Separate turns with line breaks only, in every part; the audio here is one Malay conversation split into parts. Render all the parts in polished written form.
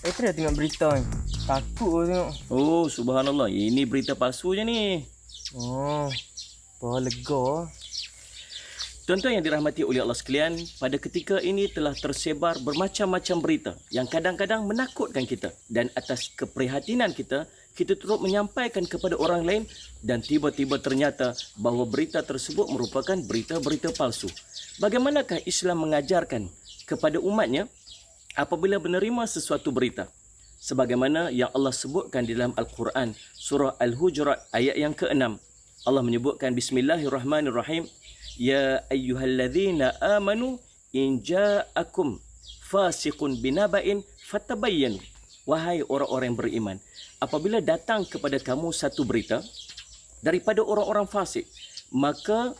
Saya pernah tengok berita ni. Takut aku tengok.
Oh, subhanallah. Ini berita palsu je ni.
Oh, bawa lega.
Tuan-tuan yang dirahmati oleh Allah sekalian, pada ketika ini telah tersebar bermacam-macam berita yang kadang-kadang menakutkan kita. Dan atas keprihatinan kita, kita turut menyampaikan kepada orang lain dan tiba-tiba ternyata bahawa berita tersebut merupakan berita-berita palsu. Bagaimanakah Islam mengajarkan kepada umatnya apabila menerima sesuatu berita? Sebagaimana yang Allah sebutkan di dalam Al-Quran, surah Al-Hujurat ayat yang ke-6. Allah menyebutkan Bismillahirrahmanirrahim. Ya ayyuhalladzina amanu in ja'akum fasiqun binaba'in fatabayyanu. Wahai orang-orang yang beriman, apabila datang kepada kamu satu berita daripada orang-orang fasik, maka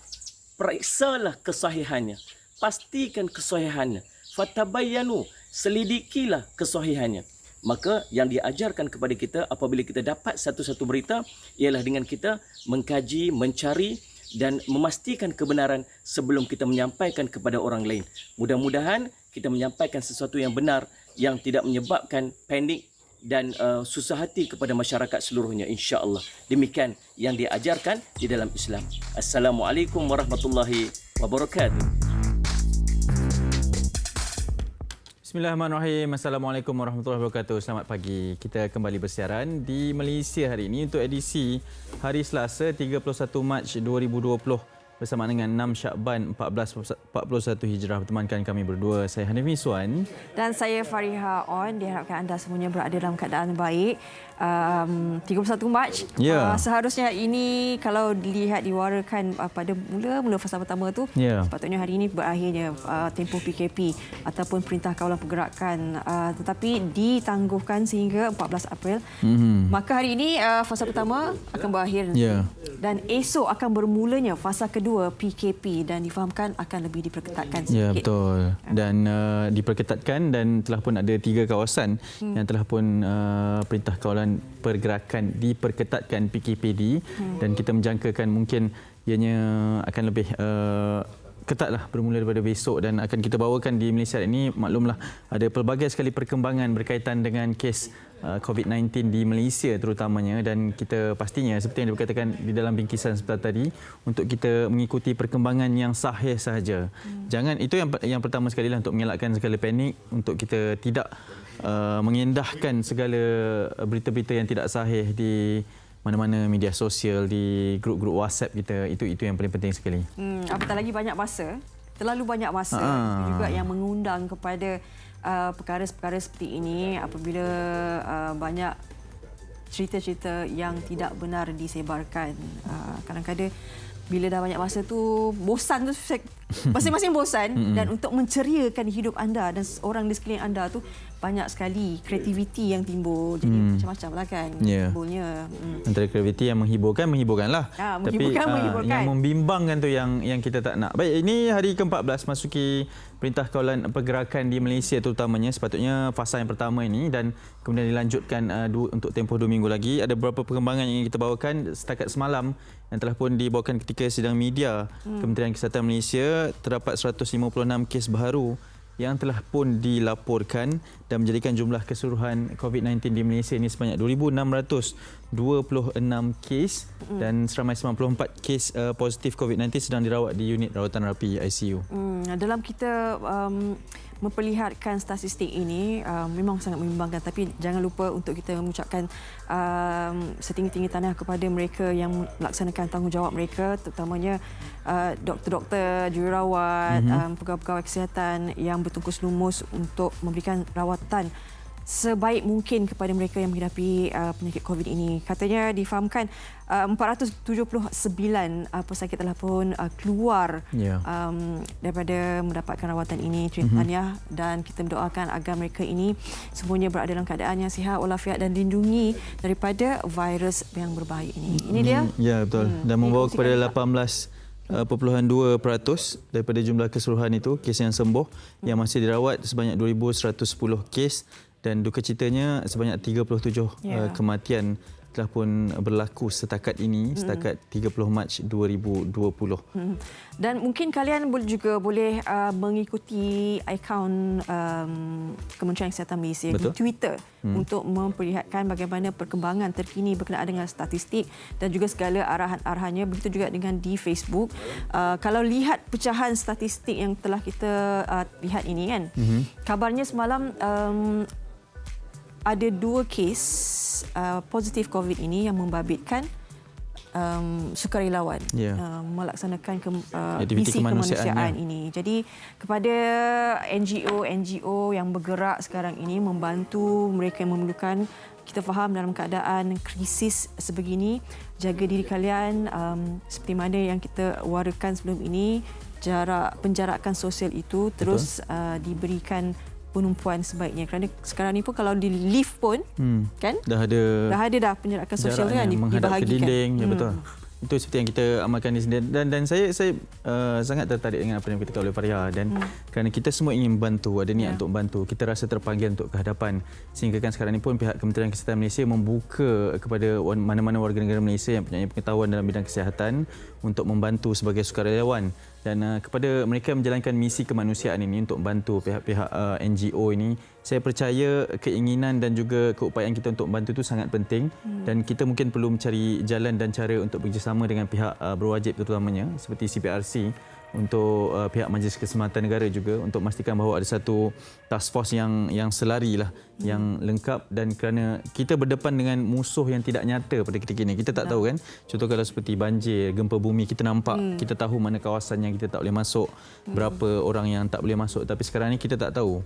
periksalah kesahihannya, pastikan kesahihannya. Fatabayyanu, selidikilah kesahihannya. Maka yang diajarkan kepada kita apabila kita dapat satu-satu berita ialah dengan kita mengkaji, mencari dan memastikan kebenaran sebelum kita menyampaikan kepada orang lain. Mudah-mudahan kita menyampaikan sesuatu yang benar yang tidak menyebabkan panik dan susah hati kepada masyarakat seluruhnya, insya-Allah. Demikian yang diajarkan di dalam Islam. Assalamualaikum warahmatullahi wabarakatuh.
Bismillahirrahmanirrahim. Assalamualaikum warahmatullahi wabarakatuh. Selamat pagi. Kita kembali bersiaran di Malaysia hari ini untuk edisi hari Selasa 31 Mac 2020 bersama dengan 6 Syakban 1441 Hijrah. Bertemankan kami berdua, saya Hanif Miswan
dan saya Fariha On. Diharapkan anda semuanya berada dalam keadaan baik. 31 Mac. Seharusnya ini kalau dilihat diwarakan pada mula fasa pertama tu, sepatutnya hari ini berakhirnya tempoh PKP ataupun Perintah Kawalan Pergerakan, tetapi ditangguhkan sehingga 14 April. Maka hari ini fasa pertama akan berakhir dan esok akan bermulanya fasa kedua PKP dan difahamkan akan lebih diperketatkan sedikit.
Ya, betul. Dan diperketatkan dan telah pun ada 3 kawasan yang telah pun Perintah Kawalan Pergerakan diperketatkan PKPD dan kita menjangkakan mungkin ianya akan lebih ketatlah bermula daripada besok dan akan kita bawakan di Malaysia ini. Maklumlah ada pelbagai sekali perkembangan berkaitan dengan kes COVID-19 di Malaysia terutamanya, dan kita pastinya seperti yang dikatakan di dalam bingkisan sebentar tadi untuk kita mengikuti perkembangan yang sahih sahaja. Jangan, itu yang pertama sekali lah, untuk mengelakkan segala panik, untuk kita tidak mengendahkan segala berita-berita yang tidak sahih di mana-mana media sosial, di grup-grup WhatsApp kita. Itu yang paling penting sekali.
Apatah lagi banyak masa, terlalu banyak masa juga yang mengundang kepada perkara-perkara seperti ini apabila banyak cerita-cerita yang tidak benar disebarkan. Kadang-kadang bila dah banyak masa tu bosan tu, masing-masing bosan, dan untuk menceriakan hidup anda dan orang di sekeliling anda tu banyak sekali kreativiti yang timbul. Jadi macam-macam lah kan timbulnya.
Antara kreativiti yang menghiburkanlah. Tapi yang membimbangkan tu yang kita tak nak. Baik, ini hari ke-14 masuki Perintah Kawalan Pergerakan di Malaysia terutamanya. Sepatutnya fasa yang pertama ini dan kemudian dilanjutkan untuk tempoh 2 minggu lagi. Ada beberapa perkembangan yang kita bawakan setakat semalam yang telah pun dibawakan ketika sidang media Kementerian Kesihatan Malaysia. Terdapat 156 kes baharu yang telah pun dilaporkan dan menjadikan jumlah keseluruhan COVID-19 di Malaysia ini sebanyak 2,626 kes dan seramai 94 kes positif COVID-19 sedang dirawat di unit rawatan rapi ICU.
Dalam kita memperlihatkan statistik ini memang sangat membimbangkan, tapi jangan lupa untuk kita mengucapkan setinggi-tinggi tahniah kepada mereka yang melaksanakan tanggungjawab mereka, terutamanya doktor-doktor, jururawat, pegawai-pegawai kesihatan yang bertungkus lumus untuk memberikan rawatan sebaik mungkin kepada mereka yang menghadapi penyakit COVID ini. Katanya difahamkan 479 pesakit telah pun keluar daripada mendapatkan rawatan ini. Terima tahniah dan kita mendoakan agar mereka ini semuanya berada dalam keadaan yang sihat walafiat dan dilindungi daripada virus yang berbahaya ini. Ini dia.
Ya, betul. Dan membawa kepada 18.2% daripada jumlah keseluruhan itu kes yang sembuh. Yang masih dirawat sebanyak 2,110 kes dan duka citanya sebanyak 37 kematian telah pun berlaku setakat ini, setakat 30 Mac 2020.
Dan mungkin kalian juga boleh mengikuti akaun Kementerian Kesihatan Malaysia di Twitter untuk memperlihatkan bagaimana perkembangan terkini berkenaan dengan statistik dan juga segala arahan-arahannya. Begitu juga dengan di Facebook. Kalau lihat pecahan statistik yang telah kita lihat ini kan, kabarnya semalam ada 2 kes positif COVID ini yang membabitkan sukarelawan melaksanakan misi kemanusiaan ini. Jadi kepada NGO yang bergerak sekarang ini membantu mereka yang memerlukan, kita faham dalam keadaan krisis sebegini, jaga diri kalian seperti mana yang kita warakan sebelum ini, penjarakan sosial itu terus diberikan penumpuan sebaiknya, kerana sekarang ni pun kalau di lift pun kan dah ada penjarakan sosial kan
menghadap ke
dibahagikan.
dinding, ya betul. Itu seperti yang kita amalkan di sini dan saya sangat tertarik dengan apa yang dikatakan oleh Faria dan kerana kita semua ingin membantu, ada niat untuk membantu, kita rasa terpanggil untuk kehadapan, sehingga kan sekarang ini pun pihak Kementerian Kesihatan Malaysia membuka kepada mana-mana warga negara Malaysia yang punya pengetahuan dalam bidang kesihatan untuk membantu sebagai sukarelawan dan kepada mereka yang menjalankan misi kemanusiaan ini untuk membantu pihak-pihak NGO ini. Saya percaya keinginan dan juga keupayaan kita untuk membantu itu sangat penting dan kita mungkin perlu mencari jalan dan cara untuk bekerjasama dengan pihak berwajib terutamanya seperti CPRC, untuk pihak Majlis Keselamatan Negara juga untuk memastikan bahawa ada satu task force yang selari lah, yang lengkap, dan kerana kita berdepan dengan musuh yang tidak nyata pada ketika ini. Kita tak tahu kan, contoh kalau seperti banjir, gempa bumi, kita nampak, kita tahu mana kawasan yang kita tak boleh masuk, berapa orang yang tak boleh masuk, tapi sekarang ni kita tak tahu.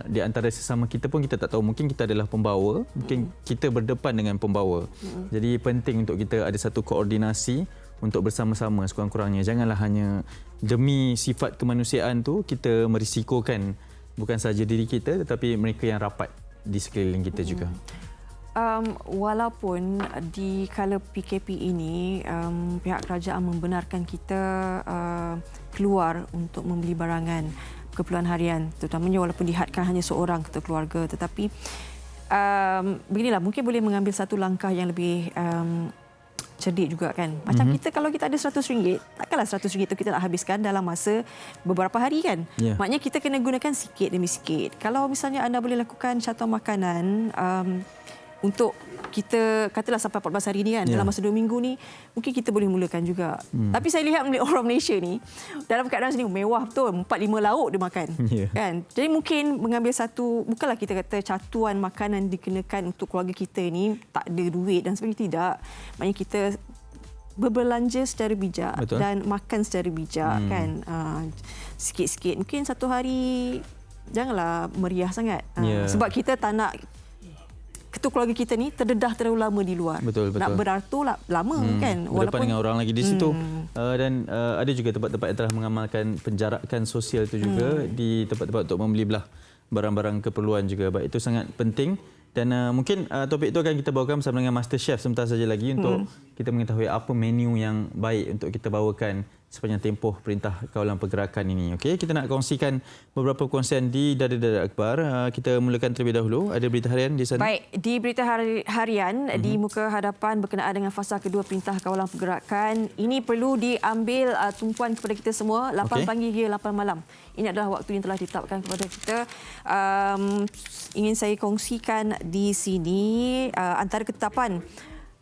Di antara sesama kita pun kita tak tahu, mungkin kita adalah pembawa, mungkin kita berdepan dengan pembawa. Jadi penting untuk kita ada satu koordinasi untuk bersama-sama sekurang-kurangnya. Janganlah hanya demi sifat kemanusiaan tu kita merisikokan bukan saja diri kita tetapi mereka yang rapat di sekeliling kita juga.
Walaupun di kala PKP ini pihak kerajaan membenarkan kita keluar untuk membeli barangan keperluan harian, terutamanya walaupun dihadkan hanya seorang ketua keluarga, tetapi beginilah, mungkin boleh mengambil satu langkah yang lebih cerdik juga kan. Macam kita, kalau kita ada RM100, takkanlah RM100 itu kita nak habiskan dalam masa beberapa hari kan. Maknanya kita kena gunakan sikit demi sikit. Kalau misalnya anda boleh lakukan catuan makanan untuk kita, katalah sampai 14 hari ni kan, dalam masa 2 minggu ni, mungkin kita boleh mulakan juga. Tapi saya lihat orang Malaysia ni dalam keadaan sini mewah betul, 4-5 lauk dia makan. Kan? Jadi mungkin mengambil satu, bukanlah kita kata catuan makanan dikenakan untuk keluarga kita ni tak ada duit dan sebagainya, tidak. Maknanya kita berbelanja secara bijak dan makan secara bijak kan. Sikit-sikit, mungkin satu hari janganlah meriah sangat. Sebab kita tak nak ketua keluarga kita ni terdedah terlalu lama di luar. Betul. Nak beratur lama kan.
Berdepan dengan orang lagi di situ. Dan ada juga tempat-tempat yang telah mengamalkan penjarakan sosial itu juga di tempat-tempat untuk membeli belah barang-barang keperluan juga. Baik, itu sangat penting. Dan mungkin topik itu akan kita bawakan bersama dengan Master Chef sebentar saja lagi untuk kita mengetahui apa menu yang baik untuk kita bawakan sepanjang tempoh Perintah Kawalan Pergerakan ini. Okey, kita nak kongsikan beberapa perkongsian di Dada-Dada Akhbar. Kita mulakan terlebih dahulu. Ada berita harian di sana?
Baik, di berita harian di muka hadapan berkenaan dengan fasa kedua Perintah Kawalan Pergerakan, ini perlu diambil tumpuan kepada kita semua, 8 pagi hingga 8 malam. Ini adalah waktu yang telah ditetapkan kepada kita. Ingin saya kongsikan di sini antara ketetapan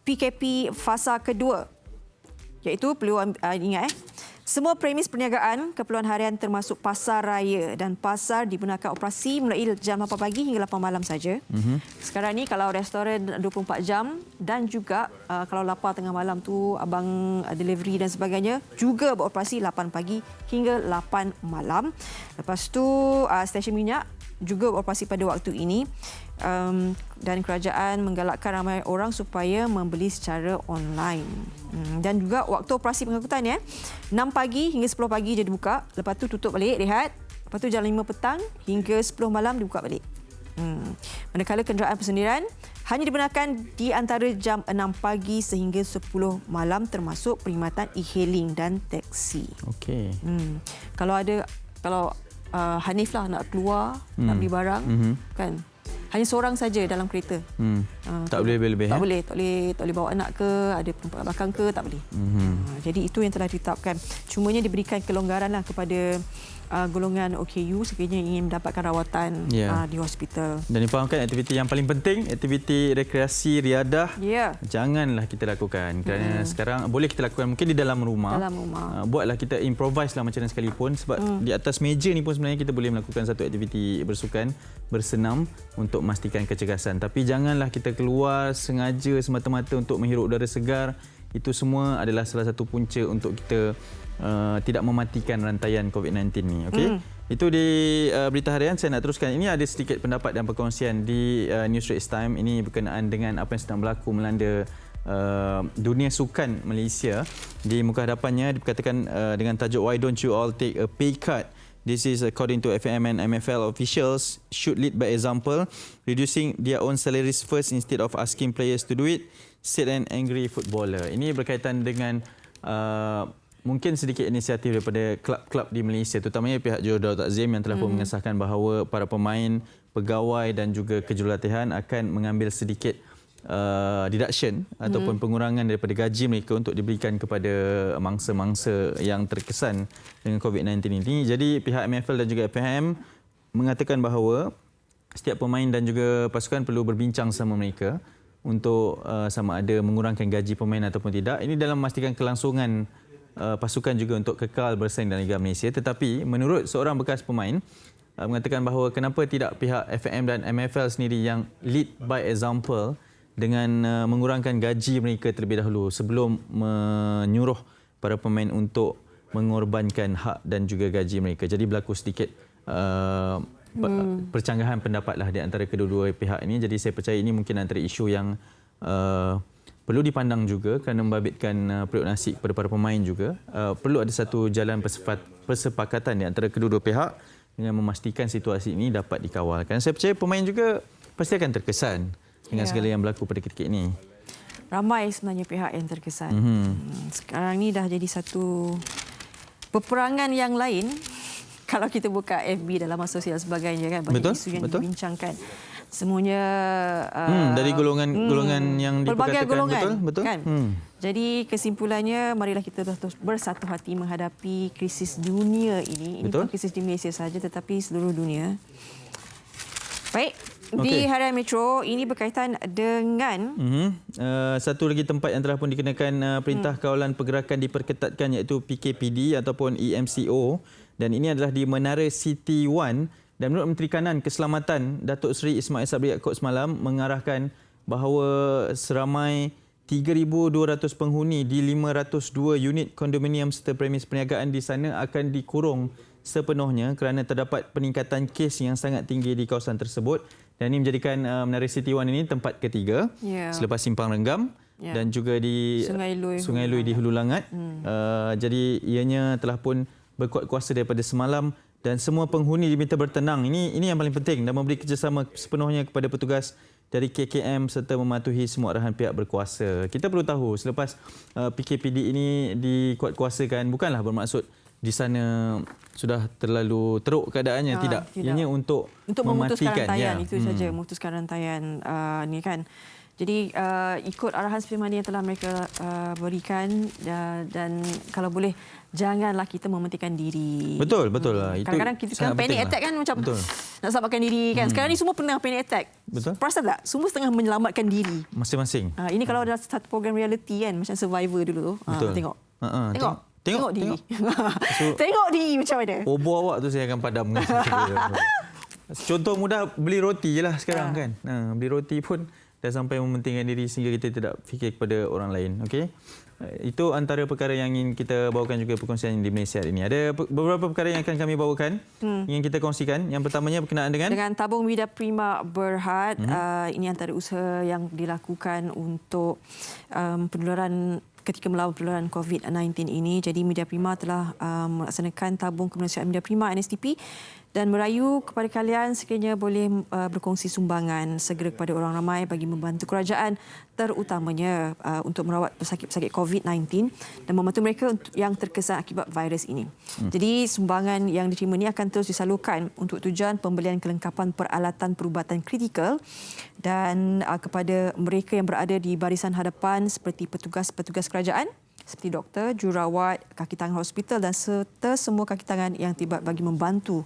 PKP fasa kedua, iaitu perlu ingat semua premis perniagaan keperluan harian termasuk pasar raya dan pasar digunakan operasi mulai jam 8 pagi hingga 8 malam saja. Sekarang ni kalau restoran 24 jam dan juga kalau lapar tengah malam tu abang delivery dan sebagainya juga beroperasi 8 pagi hingga 8 malam. Lepas tu stesen minyak juga beroperasi pada waktu ini. Dan kerajaan menggalakkan ramai orang supaya membeli secara online. Dan juga waktu operasi pengangkutan 6 pagi hingga 10 pagi je dibuka, lepas tu tutup balik, rehat. Lepas tu jam 5 petang hingga 10 malam dibuka balik. Manakala kenderaan persendirian hanya dibenarkan di antara jam 6 pagi sehingga 10 malam termasuk perkhidmatan e-hailing dan taksi. Okey. Kalau Hanif lah nak keluar, nak beli barang kan. hanya seorang saja dalam kereta.
Tak boleh lebih-lebih.
Tak boleh, tak boleh bawa anak ke, ada perempuan belakang ke, tak boleh. Jadi itu yang telah ditetapkan. Cumanya diberikan kelonggaranlah kepada golongan OKU sekiranya ingin mendapatkan rawatan di hospital.
Dan difahamkan aktiviti yang paling penting, aktiviti rekreasi riadah, janganlah kita lakukan. Kerana sekarang boleh kita lakukan mungkin di dalam rumah. Buatlah kita improvise lah macam mana sekalipun. Sebab di atas meja ni pun sebenarnya kita boleh melakukan satu aktiviti bersukan, bersenam untuk memastikan kecergasan. Tapi janganlah kita keluar sengaja semata-mata untuk menghirup udara segar. Itu semua adalah salah satu punca untuk kita tidak mematikan rantaian COVID-19 ni. Okey. Itu di berita harian. Saya nak teruskan. Ini ada sedikit pendapat dan perkongsian di News Straits Time. Ini berkenaan dengan apa yang sedang berlaku melanda dunia sukan Malaysia. Di muka hadapannya dikatakan dengan tajuk "Why don't you all take a pay cut?" This is according to FAM and MFL officials should lead by example, reducing their own salaries first instead of asking players to do it, said an angry footballer. Ini berkaitan dengan mungkin sedikit inisiatif daripada klub-klub di Malaysia, terutamanya pihak Jurudatun Takzim yang telah pun mengesahkan bahawa para pemain, pegawai dan juga kejurulatihan akan mengambil sedikit deduction ataupun pengurangan daripada gaji mereka untuk diberikan kepada mangsa-mangsa yang terkesan dengan COVID-19 ini. Jadi pihak MFL dan juga FAM mengatakan bahawa setiap pemain dan juga pasukan perlu berbincang sama mereka untuk sama ada mengurangkan gaji pemain ataupun tidak. Ini dalam memastikan kelangsungan pasukan juga untuk kekal bersaing dalam Liga Malaysia. Tetapi menurut seorang bekas pemain mengatakan bahawa kenapa tidak pihak FAM dan MFL sendiri yang lead by example dengan mengurangkan gaji mereka terlebih dahulu sebelum menyuruh para pemain untuk mengorbankan hak dan juga gaji mereka. Jadi berlaku sedikit percanggahan pendapatlah di antara kedua-dua pihak ini. Jadi saya percaya ini mungkin antara isu yang perlu dipandang juga kerana membabitkan periuk nasi kepada para pemain juga. Perlu ada satu jalan persepakatan di antara kedua-dua pihak dengan memastikan situasi ini dapat dikawal. Kerana saya percaya pemain juga pasti akan terkesan dengan segala yang berlaku pada ketika ini.
Ramai sebenarnya pihak yang terkesan. Sekarang ni dah jadi satu peperangan yang lain. Kalau kita buka FB dalam media sosial sebagainya kan, banyak isu yang dibincangkan. Semuanya
dari golongan yang
pelbagai
diperkatakan
golongan,
betul.
Kan? Jadi kesimpulannya, marilah kita terus bersatu hati menghadapi krisis dunia ini. Ini bukan krisis di Malaysia saja tetapi seluruh dunia. Baik. Di Harian Metro, ini berkaitan dengan
satu lagi tempat yang telah pun dikenakan Perintah Kawalan Pergerakan diperketatkan iaitu PKPD ataupun EMCO, dan ini adalah di Menara City 1. Dan menurut Menteri Kanan Keselamatan Datuk Seri Ismail Sabri Yaakob semalam mengarahkan bahawa seramai 3,200 penghuni di 502 unit kondominium serta premis perniagaan di sana akan dikurung sepenuhnya kerana terdapat peningkatan kes yang sangat tinggi di kawasan tersebut. Dan ini menjadikan Menara City 1 ini tempat ketiga selepas Simpang Renggam dan juga di Sungai Lui di Hulu Langat. Jadi ianya telah pun berkuat kuasa daripada semalam dan semua penghuni diminta bertenang. Ini yang paling penting dan memberi kerjasama sepenuhnya kepada petugas dari KKM serta mematuhi semua arahan pihak berkuasa. Kita perlu tahu selepas PKPD ini dikuatkuasakan bukanlah bermaksud di sana sudah terlalu teruk keadaannya, tidak. Ianya untuk
memutuskan
mematikan
rantaian itu saja, memutuskan rantaian ni kan. Jadi ikut arahan seperti mana yang telah mereka berikan dan kalau boleh janganlah kita mematikan diri.
Betul lah. Itu
kadang-kadang kita kan panic attack kan macam nak selamatkan diri kan. Sekarang ni semua pernah panic attack.
Betul.
Perasan tak? Semua setengah menyelamatkan diri
masing-masing.
Ini kalau ada satu program reality kan macam Survivor dulu tu. Tengok. Tengok diri. Tengok diri macam mana.
Obor awak tu saya akan padam. Contoh mudah, beli roti je lah sekarang kan. Beli roti pun dah sampai mementingkan diri sehingga kita tidak fikir kepada orang lain. Okey. Itu antara perkara yang ingin kita bawakan juga perkongsian di Malaysia hari ini. Ada beberapa perkara yang akan kami bawakan, ingin kita kongsikan. Yang pertamanya berkenaan dengan
tabung Media Prima Berhad. Ini antara usaha yang dilakukan untuk ketika melawan penularan COVID-19 ini. Jadi Media Prima telah melaksanakan tabung kemanusiaan Media Prima NSTP dan merayu kepada kalian sekiranya boleh berkongsi sumbangan segera kepada orang ramai bagi membantu kerajaan terutamanya untuk merawat pesakit-pesakit COVID-19 dan membantu mereka yang terkesan akibat virus ini. Jadi sumbangan yang diterima ini akan terus disalurkan untuk tujuan pembelian kelengkapan peralatan perubatan kritikal dan kepada mereka yang berada di barisan hadapan seperti petugas-petugas kerajaan seperti doktor, jururawat, kaki tangan hospital dan serta semua kaki tangan yang terlibat bagi membantu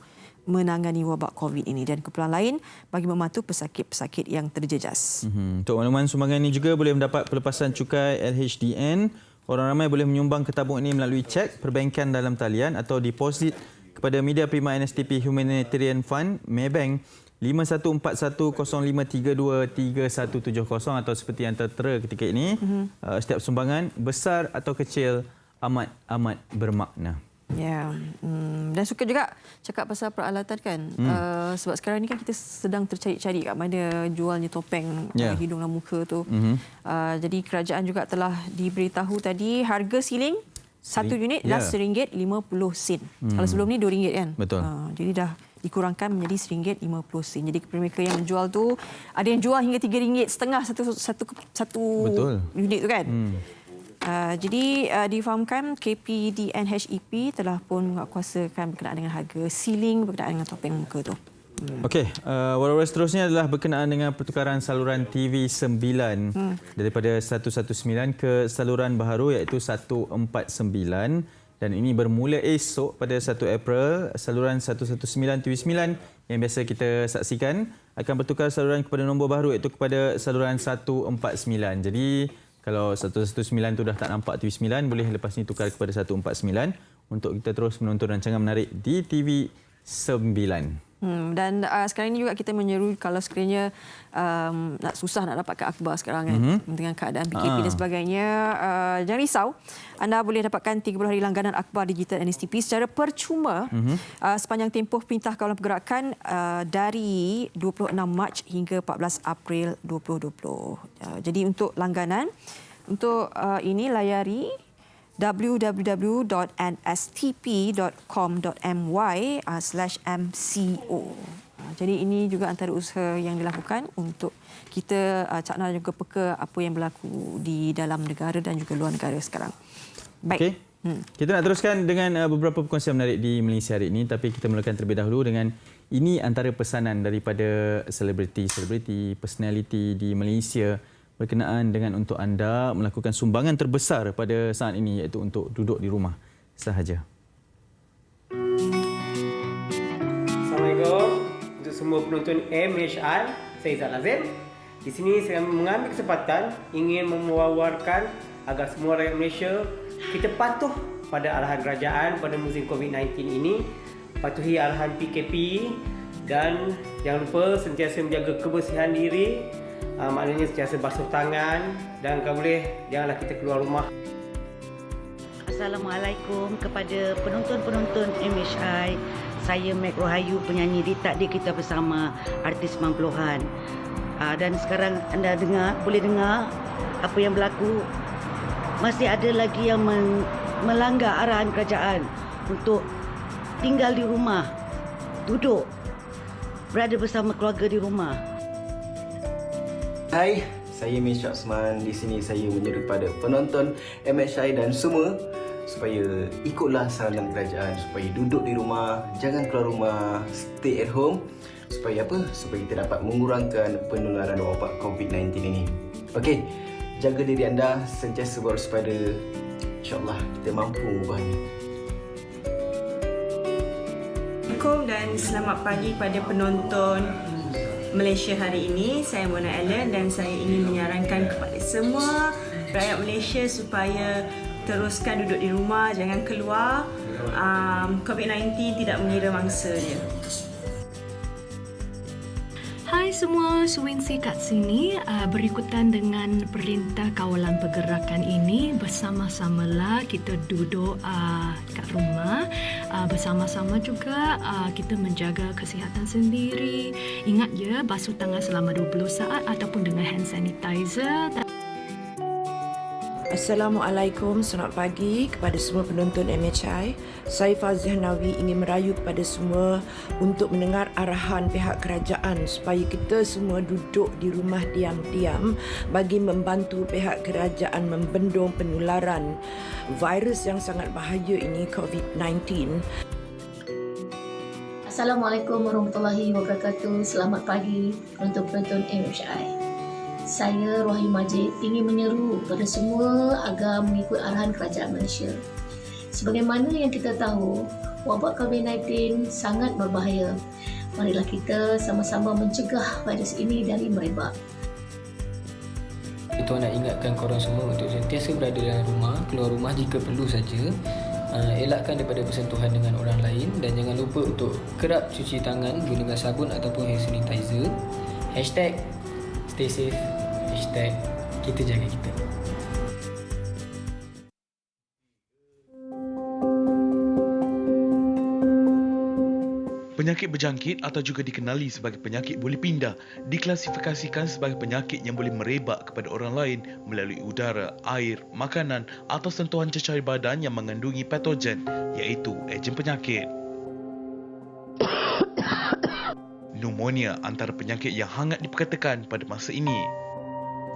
menangani wabak COVID ini dan kumpulan lain bagi membantu pesakit-pesakit yang terjejas.
Untuk makluman, sumbangan ini juga boleh mendapat pelepasan cukai LHDN. Orang ramai boleh menyumbang ke tabung ini melalui cek perbankan dalam talian atau deposit kepada Media Prima NSTP Humanitarian Fund, Maybank 514105323170 atau seperti yang tertera ketika ini. Setiap sumbangan, besar atau kecil, amat bermakna.
Ya, dan suka juga cakap pasal peralatan kan. Sebab sekarang ni kan kita sedang tercari-cari kat mana jualnya topeng hidung dan muka tu. Jadi kerajaan juga telah diberitahu tadi harga siling satu unit dah RM1.50. Kalau sebelum ni RM2 kan.
Betul.
Jadi dah dikurangkan menjadi RM1.50. Jadi kepada mereka yang menjual tu ada yang jual hingga RM3.50 satu unit tu kan. Jadi difahamkan KPDNHEP telah pun kuasakan berkenaan dengan harga siling berkenaan dengan topeng muka tu.
Okey, warawara seterusnya adalah berkenaan dengan pertukaran saluran TV 9 daripada 119 ke saluran baharu iaitu 149 dan ini bermula esok pada 1 April. Saluran 119 TV 9 yang biasa kita saksikan akan bertukar saluran kepada nombor baru iaitu kepada saluran 149. Jadi kalau 119 tu dah tak nampak TV 9, boleh lepas ni tukar kepada 149 untuk kita terus menonton rancangan menarik di TV 9.
Dan sekarang ini juga kita menyeru kalau sekiranya susah nak dapatkan akhbar sekarang kan, dengan keadaan PKP dan sebagainya, jangan risau. Anda boleh dapatkan 30 hari langganan akhbar digital NSTP secara percuma sepanjang tempoh Perintah Kawalan Pergerakan dari 26 Mac hingga 14 April 2020. Jadi untuk langganan, untuk ini layari www.nstp.com.my/mco. Jadi ini juga antara usaha yang dilakukan untuk kita cakna juga peka apa yang berlaku di dalam negara dan juga luar negara sekarang. Baik.
Okay. Kita nak teruskan dengan beberapa perkongsian menarik di Malaysia hari ini, tapi kita mulakan terlebih dahulu dengan ini antara pesanan daripada selebriti, personality di Malaysia berkenaan dengan untuk anda melakukan sumbangan terbesar pada saat ini iaitu untuk duduk di rumah sahaja.
Assalamualaikum untuk semua penonton MHI, saya Izzat Lazim. Di sini saya mengambil kesempatan ingin mewawarkan agar semua rakyat Malaysia kita patuh pada arahan kerajaan pada musim COVID-19 ini, patuhi arahan PKP dan jangan lupa sentiasa menjaga kebersihan diri. Maknanya sentiasa basuh tangan dan kalau boleh janganlah kita keluar rumah.
Assalamualaikum kepada penonton-penonton MHI. Saya Mek Rohayu, penyanyi di Takdir Kita Bersama, artis 90-an. Dan sekarang anda boleh dengar apa yang berlaku. Masih ada lagi yang melanggar arahan kerajaan untuk tinggal di rumah, duduk, berada bersama keluarga di rumah.
Hai, saya Misha Osman. Di sini saya menyeru kepada penonton MHI dan semua supaya ikutlah saranan kerajaan supaya duduk di rumah, jangan keluar rumah, stay at home supaya apa? Supaya kita dapat mengurangkan penularan wabak COVID-19 ini. Okey, jaga diri anda, sentiasa berwaspada. InsyaAllah kita mampu mengubahnya.
Assalamualaikum dan selamat pagi pada penonton Malaysia hari ini. Saya Mona Allen dan saya ingin menyarankan kepada semua rakyat Malaysia supaya teruskan duduk di rumah, jangan keluar. COVID-19 tidak mengira mangsa dia.
Hai semua, Suwingsi kat sini. Berikutan dengan Perintah Kawalan Pergerakan ini, bersama-samalah kita duduk kat rumah. Bersama-sama juga kita menjaga kesihatan sendiri. Ingat ya, basuh tangan selama 20 saat ataupun dengan hand sanitizer.
Assalamualaikum, selamat pagi kepada semua penonton MHI. Saya Fazih Nawi ingin merayu kepada semua untuk mendengar arahan pihak kerajaan supaya kita semua duduk di rumah diam-diam bagi membantu pihak kerajaan membendung penularan virus yang sangat bahaya ini, COVID-19.
Assalamualaikum warahmatullahi wabarakatuh. Selamat pagi penonton-penonton MHI. Saya Rohayu Majid ingin menyeru kepada semua agar mengikut arahan kerajaan Malaysia. Sebagaimana yang kita tahu, wabak COVID-19 sangat berbahaya. Marilah kita sama-sama mencegah virus ini dari merebak.
Tuan nak ingatkan korang semua untuk sentiasa berada dalam rumah, keluar rumah jika perlu saja. Elakkan daripada bersentuhan dengan orang lain dan jangan lupa untuk kerap cuci tangan gunakan sabun ataupun hand sanitizer. #stay safe. #kita jaga kita.
Penyakit berjangkit atau juga dikenali sebagai penyakit boleh pindah diklasifikasikan sebagai penyakit yang boleh merebak kepada orang lain melalui udara, air, makanan atau sentuhan cecair badan yang mengandungi patogen iaitu ejen penyakit. Pneumonia antara penyakit yang hangat diperkatakan pada masa ini.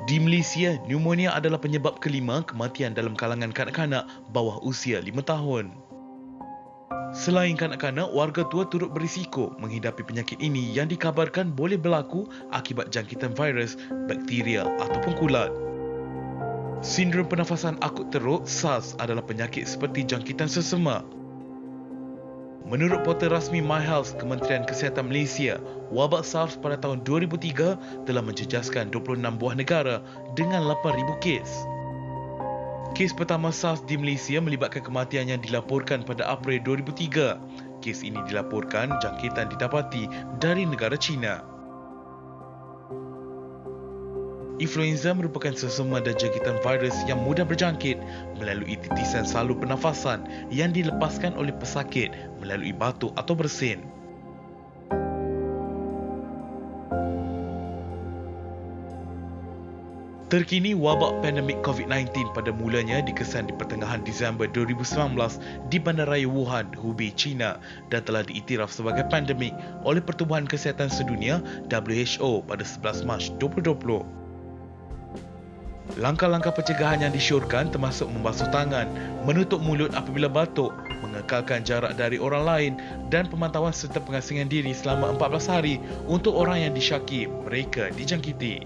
Di Malaysia, pneumonia adalah penyebab kelima kematian dalam kalangan kanak-kanak bawah usia 5 tahun. Selain kanak-kanak, warga tua turut berisiko menghidapi penyakit ini yang dikabarkan boleh berlaku akibat jangkitan virus, bakteria ataupun kulat. Sindrom pernafasan akut teruk SARS adalah penyakit seperti jangkitan sesama. Menurut portal rasmi MyHealth Kementerian Kesihatan Malaysia, wabak SARS pada tahun 2003 telah menjejaskan 26 buah negara dengan 8,000 kes. Kes pertama SARS di Malaysia melibatkan kematian yang dilaporkan pada April 2003. Kes ini dilaporkan jangkitan didapati dari negara China. Influenza merupakan sesama dan jangkitan virus yang mudah berjangkit melalui titisan salur pernafasan yang dilepaskan oleh pesakit melalui batuk atau bersin. Terkini, wabak pandemik COVID-19 pada mulanya dikesan di pertengahan Disember 2019 di Bandaraya Wuhan, Hubei, China dan telah diiktiraf sebagai pandemik oleh Pertubuhan Kesihatan Sedunia WHO pada 11 Mac 2020. Langkah-langkah pencegahan yang disyorkan termasuk membasuh tangan, menutup mulut apabila batuk, mengekalkan jarak dari orang lain dan pemantauan serta pengasingan diri selama 14 hari untuk orang yang disyaki mereka dijangkiti.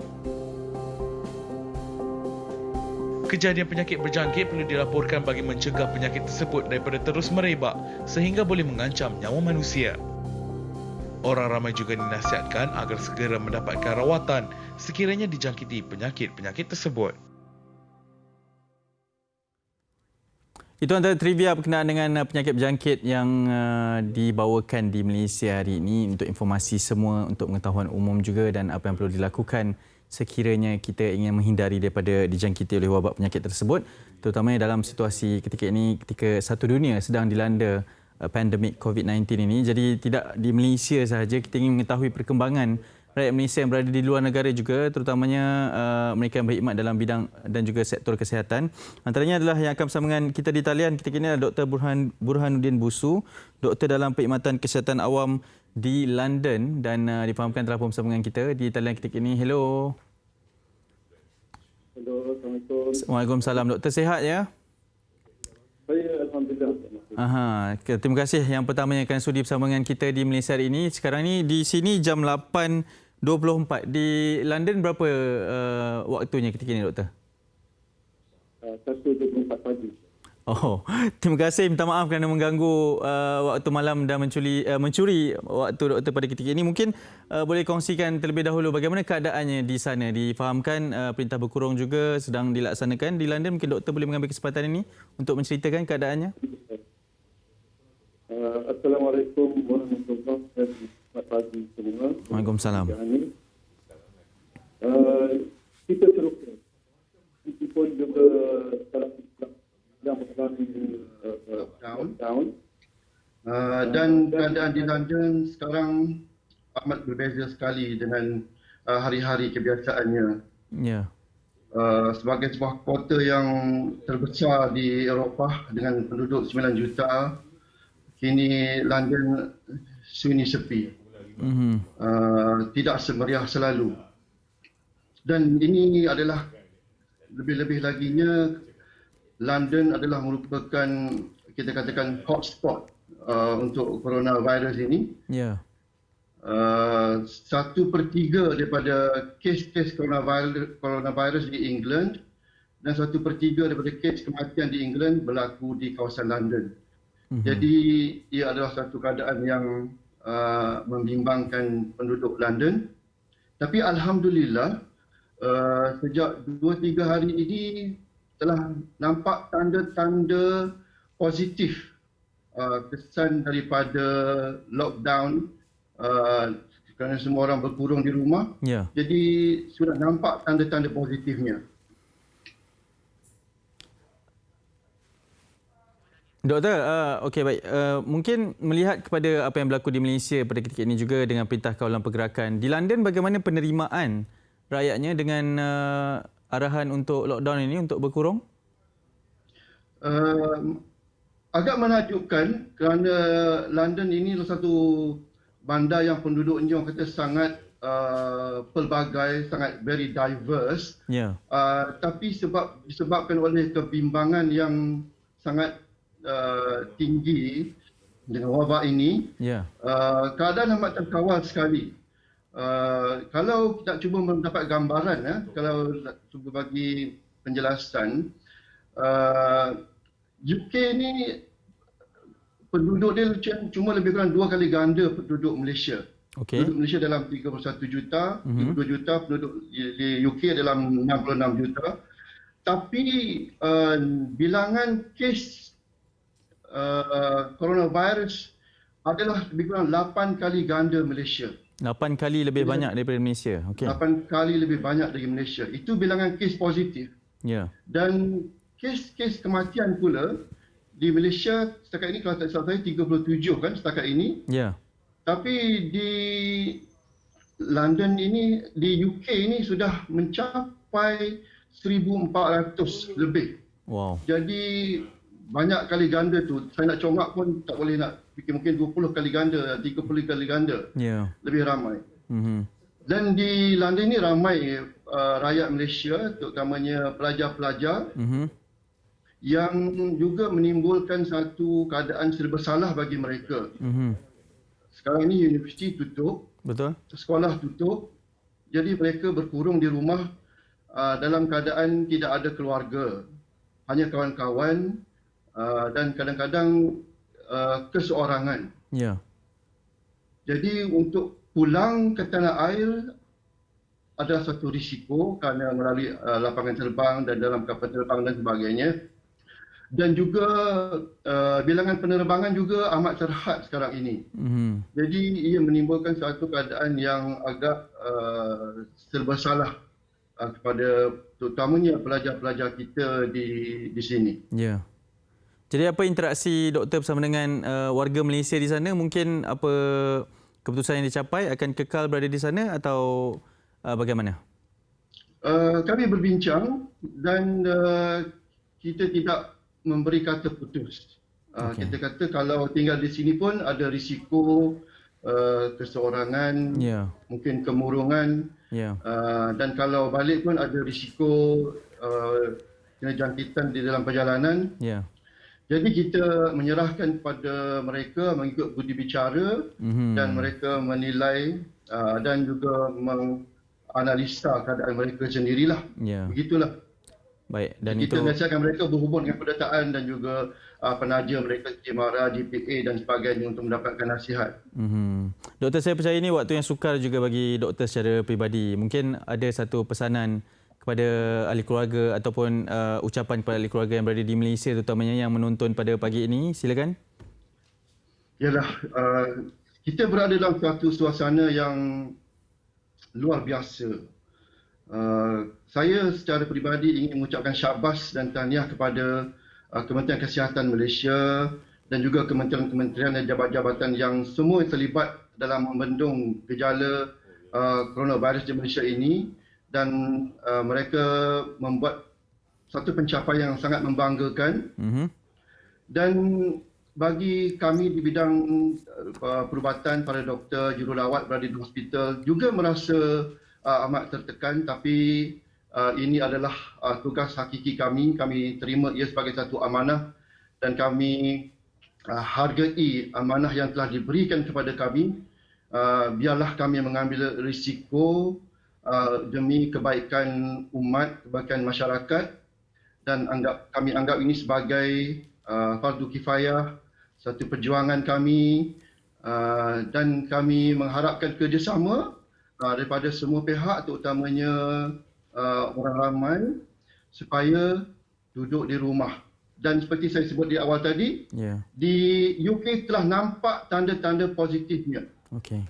Kejadian penyakit berjangkit perlu dilaporkan bagi mencegah penyakit tersebut daripada terus merebak sehingga boleh mengancam nyawa manusia. Orang ramai juga dinasihatkan agar segera mendapatkan rawatan sekiranya dijangkiti penyakit-penyakit tersebut.
Itu antara trivia berkenaan dengan penyakit berjangkit yang dibawakan di Malaysia hari ini untuk informasi semua, untuk pengetahuan umum juga dan apa yang perlu dilakukan sekiranya kita ingin menghindari daripada dijangkiti oleh wabak penyakit tersebut, terutamanya dalam situasi ketika ini, ketika satu dunia sedang dilanda pandemik COVID-19 ini. Jadi tidak di Malaysia sahaja, kita ingin mengetahui perkembangan rakyat Malaysia yang berada di luar negara juga, terutamanya mereka yang berkhidmat dalam bidang dan juga sektor kesihatan. Antaranya adalah yang akan bersama dengan kita di talian ketika ini adalah Dr. Burhanuddin Busu, doktor dalam perkhidmatan kesihatan awam di London dan difahamkan telah pun bersama dengan kita di talian ketika ini. Hello.
Hello, Assalamualaikum.
Waalaikumsalam. Doktor sihat ya?
Saya Alhamdulillah.
Aha, terima kasih yang pertamanya akan sudi bersama dengan kita di Malaysia hari ini. Sekarang ni di sini jam 8.24. Di London berapa waktunya ketika ini, doktor?
1.24 pagi.
Oh, terima kasih. Minta maaf kerana mengganggu waktu malam dan mencuri waktu doktor pada ketika ini. Mungkin boleh kongsikan terlebih dahulu bagaimana keadaannya di sana. Difahamkan perintah berkurung juga sedang dilaksanakan di London. Mungkin doktor boleh mengambil kesempatan ini untuk menceritakan keadaannya.
Assalamualaikum warahmatullahi wabarakatuh. Selamat pagi semua.
Waalaikumsalam.
Kita teruskan. Meskipun juga sedang mengalami lockdown. Dan keadaan di London sekarang amat berbeza sekali dengan hari-hari kebiasaannya.
Ya.
sebagai sebuah kota yang terbesar di Eropah dengan penduduk 9 juta, kini London sunyi sepi. Tidak semeriah selalu. Dan ini adalah lebih-lebih laginya, London adalah merupakan, kita katakan, hotspot untuk coronavirus ini.
Ya.
1/3 daripada kes-kes coronavirus di England dan 1/3 daripada kes kematian di England berlaku di kawasan London. Jadi ia adalah satu keadaan yang membimbangkan penduduk London. Tapi alhamdulillah, sejak 2-3 hari ini telah nampak tanda-tanda positif kesan daripada lockdown, kerana semua orang berkurung di rumah.
Ya.
Jadi sudah nampak tanda-tanda positifnya.
Doktor, okey baik. Mungkin melihat kepada apa yang berlaku di Malaysia pada ketika ini juga dengan Perintah Kawalan Pergerakan. Di London bagaimana penerimaan rakyatnya dengan arahan untuk lockdown ini untuk berkurung?
Agak menakjubkan kerana London ini adalah satu bandar yang penduduknya orang kata sangat pelbagai, sangat very diverse.
Ya.
Tapi disebabkan oleh kebimbangan yang sangat tinggi dengan wabak ini, keadaan amat terkawal sekali. Kalau kita cuba mendapat gambaran, kalau cuba bagi penjelasan, UK ni penduduk dia cuma lebih kurang 2 kali ganda penduduk Malaysia. Penduduk Malaysia dalam 31 juta, 32 juta, penduduk di UK dalam 66 juta. Tapi bilangan kes coronavirus adalah lebih kurang 8 kali ganda Malaysia.
8 kali lebih banyak daripada Malaysia. Okey.
8 kali lebih banyak dari Malaysia. Itu bilangan kes positif.
Ya.
Dan kes kematian pula di Malaysia setakat ini, kalau tak salah saya, 37 kan setakat ini.
Ya.
Tapi di London ini, di UK ini sudah mencapai 1,400 lebih.
Wow.
Jadi banyak kali ganda tu. Saya nak congak pun tak boleh nak fikir, mungkin 20 kali ganda, 30 kali ganda.
Ya.
Lebih ramai. Dan di London ni ramai rakyat Malaysia, terutamanya pelajar-pelajar yang juga menimbulkan satu keadaan serba salah bagi mereka. Sekarang ni universiti tutup,
betul,
sekolah tutup, jadi mereka berkurung di rumah dalam keadaan tidak ada keluarga, hanya kawan-kawan dan kadang-kadang keseorangan.
Ya.
Jadi untuk pulang ke tanah air ada satu risiko kerana melalui lapangan terbang dan dalam kapal terbang dan sebagainya. Dan juga bilangan penerbangan juga amat terhad sekarang ini. Jadi ia menimbulkan satu keadaan yang agak serba salah kepada terutamanya pelajar-pelajar kita di sini.
Ya. Jadi apa interaksi doktor bersama dengan warga Malaysia di sana? Mungkin apa keputusan yang dicapai akan kekal berada di sana atau bagaimana?
Kami berbincang dan kita tidak memberi kata putus. Kita kata kalau tinggal di sini pun ada risiko keseorangan, mungkin kemurungan, dan kalau balik pun ada risiko kena jangkitan di dalam perjalanan. Jadi kita menyerahkan kepada mereka mengikut budi bicara dan mereka menilai dan juga menganalisa keadaan mereka sendirilah. Begitulah.
Baik, dan
kita
itu
nasihatkan mereka berhubung dengan pendataan dan juga penaja mereka, Jemara, DPA dan sebagainya untuk mendapatkan nasihat.
Doktor, saya percaya ini waktu yang sukar juga bagi doktor secara peribadi. Mungkin ada satu pesanan kepada ahli keluarga ataupun ucapan kepada ahli keluarga yang berada di Malaysia terutamanya yang menonton pada pagi ini. Silakan.
Yalah, kita berada dalam suatu suasana yang luar biasa. Saya secara peribadi ingin mengucapkan syabas dan tahniah kepada Kementerian Kesihatan Malaysia dan juga kementerian-kementerian dan jabatan-jabatan yang semua terlibat dalam membendung gejala coronavirus di Malaysia ini, dan mereka membuat satu pencapaian yang sangat membanggakan. Dan bagi kami di bidang perubatan, para doktor, jururawat berada di hospital juga merasa amat tertekan, tapi ini adalah tugas hakiki kami. Kami terima ia sebagai satu amanah dan kami hargai amanah yang telah diberikan kepada kami. Biarlah kami mengambil risiko demi kebaikan umat, kebaikan masyarakat, dan kami anggap ini sebagai fardu kifayah, satu perjuangan kami, dan kami mengharapkan kerjasama daripada semua pihak, terutamanya orang ramai, supaya duduk di rumah. Dan seperti saya sebut di awal tadi, di UK telah nampak tanda-tanda positifnya.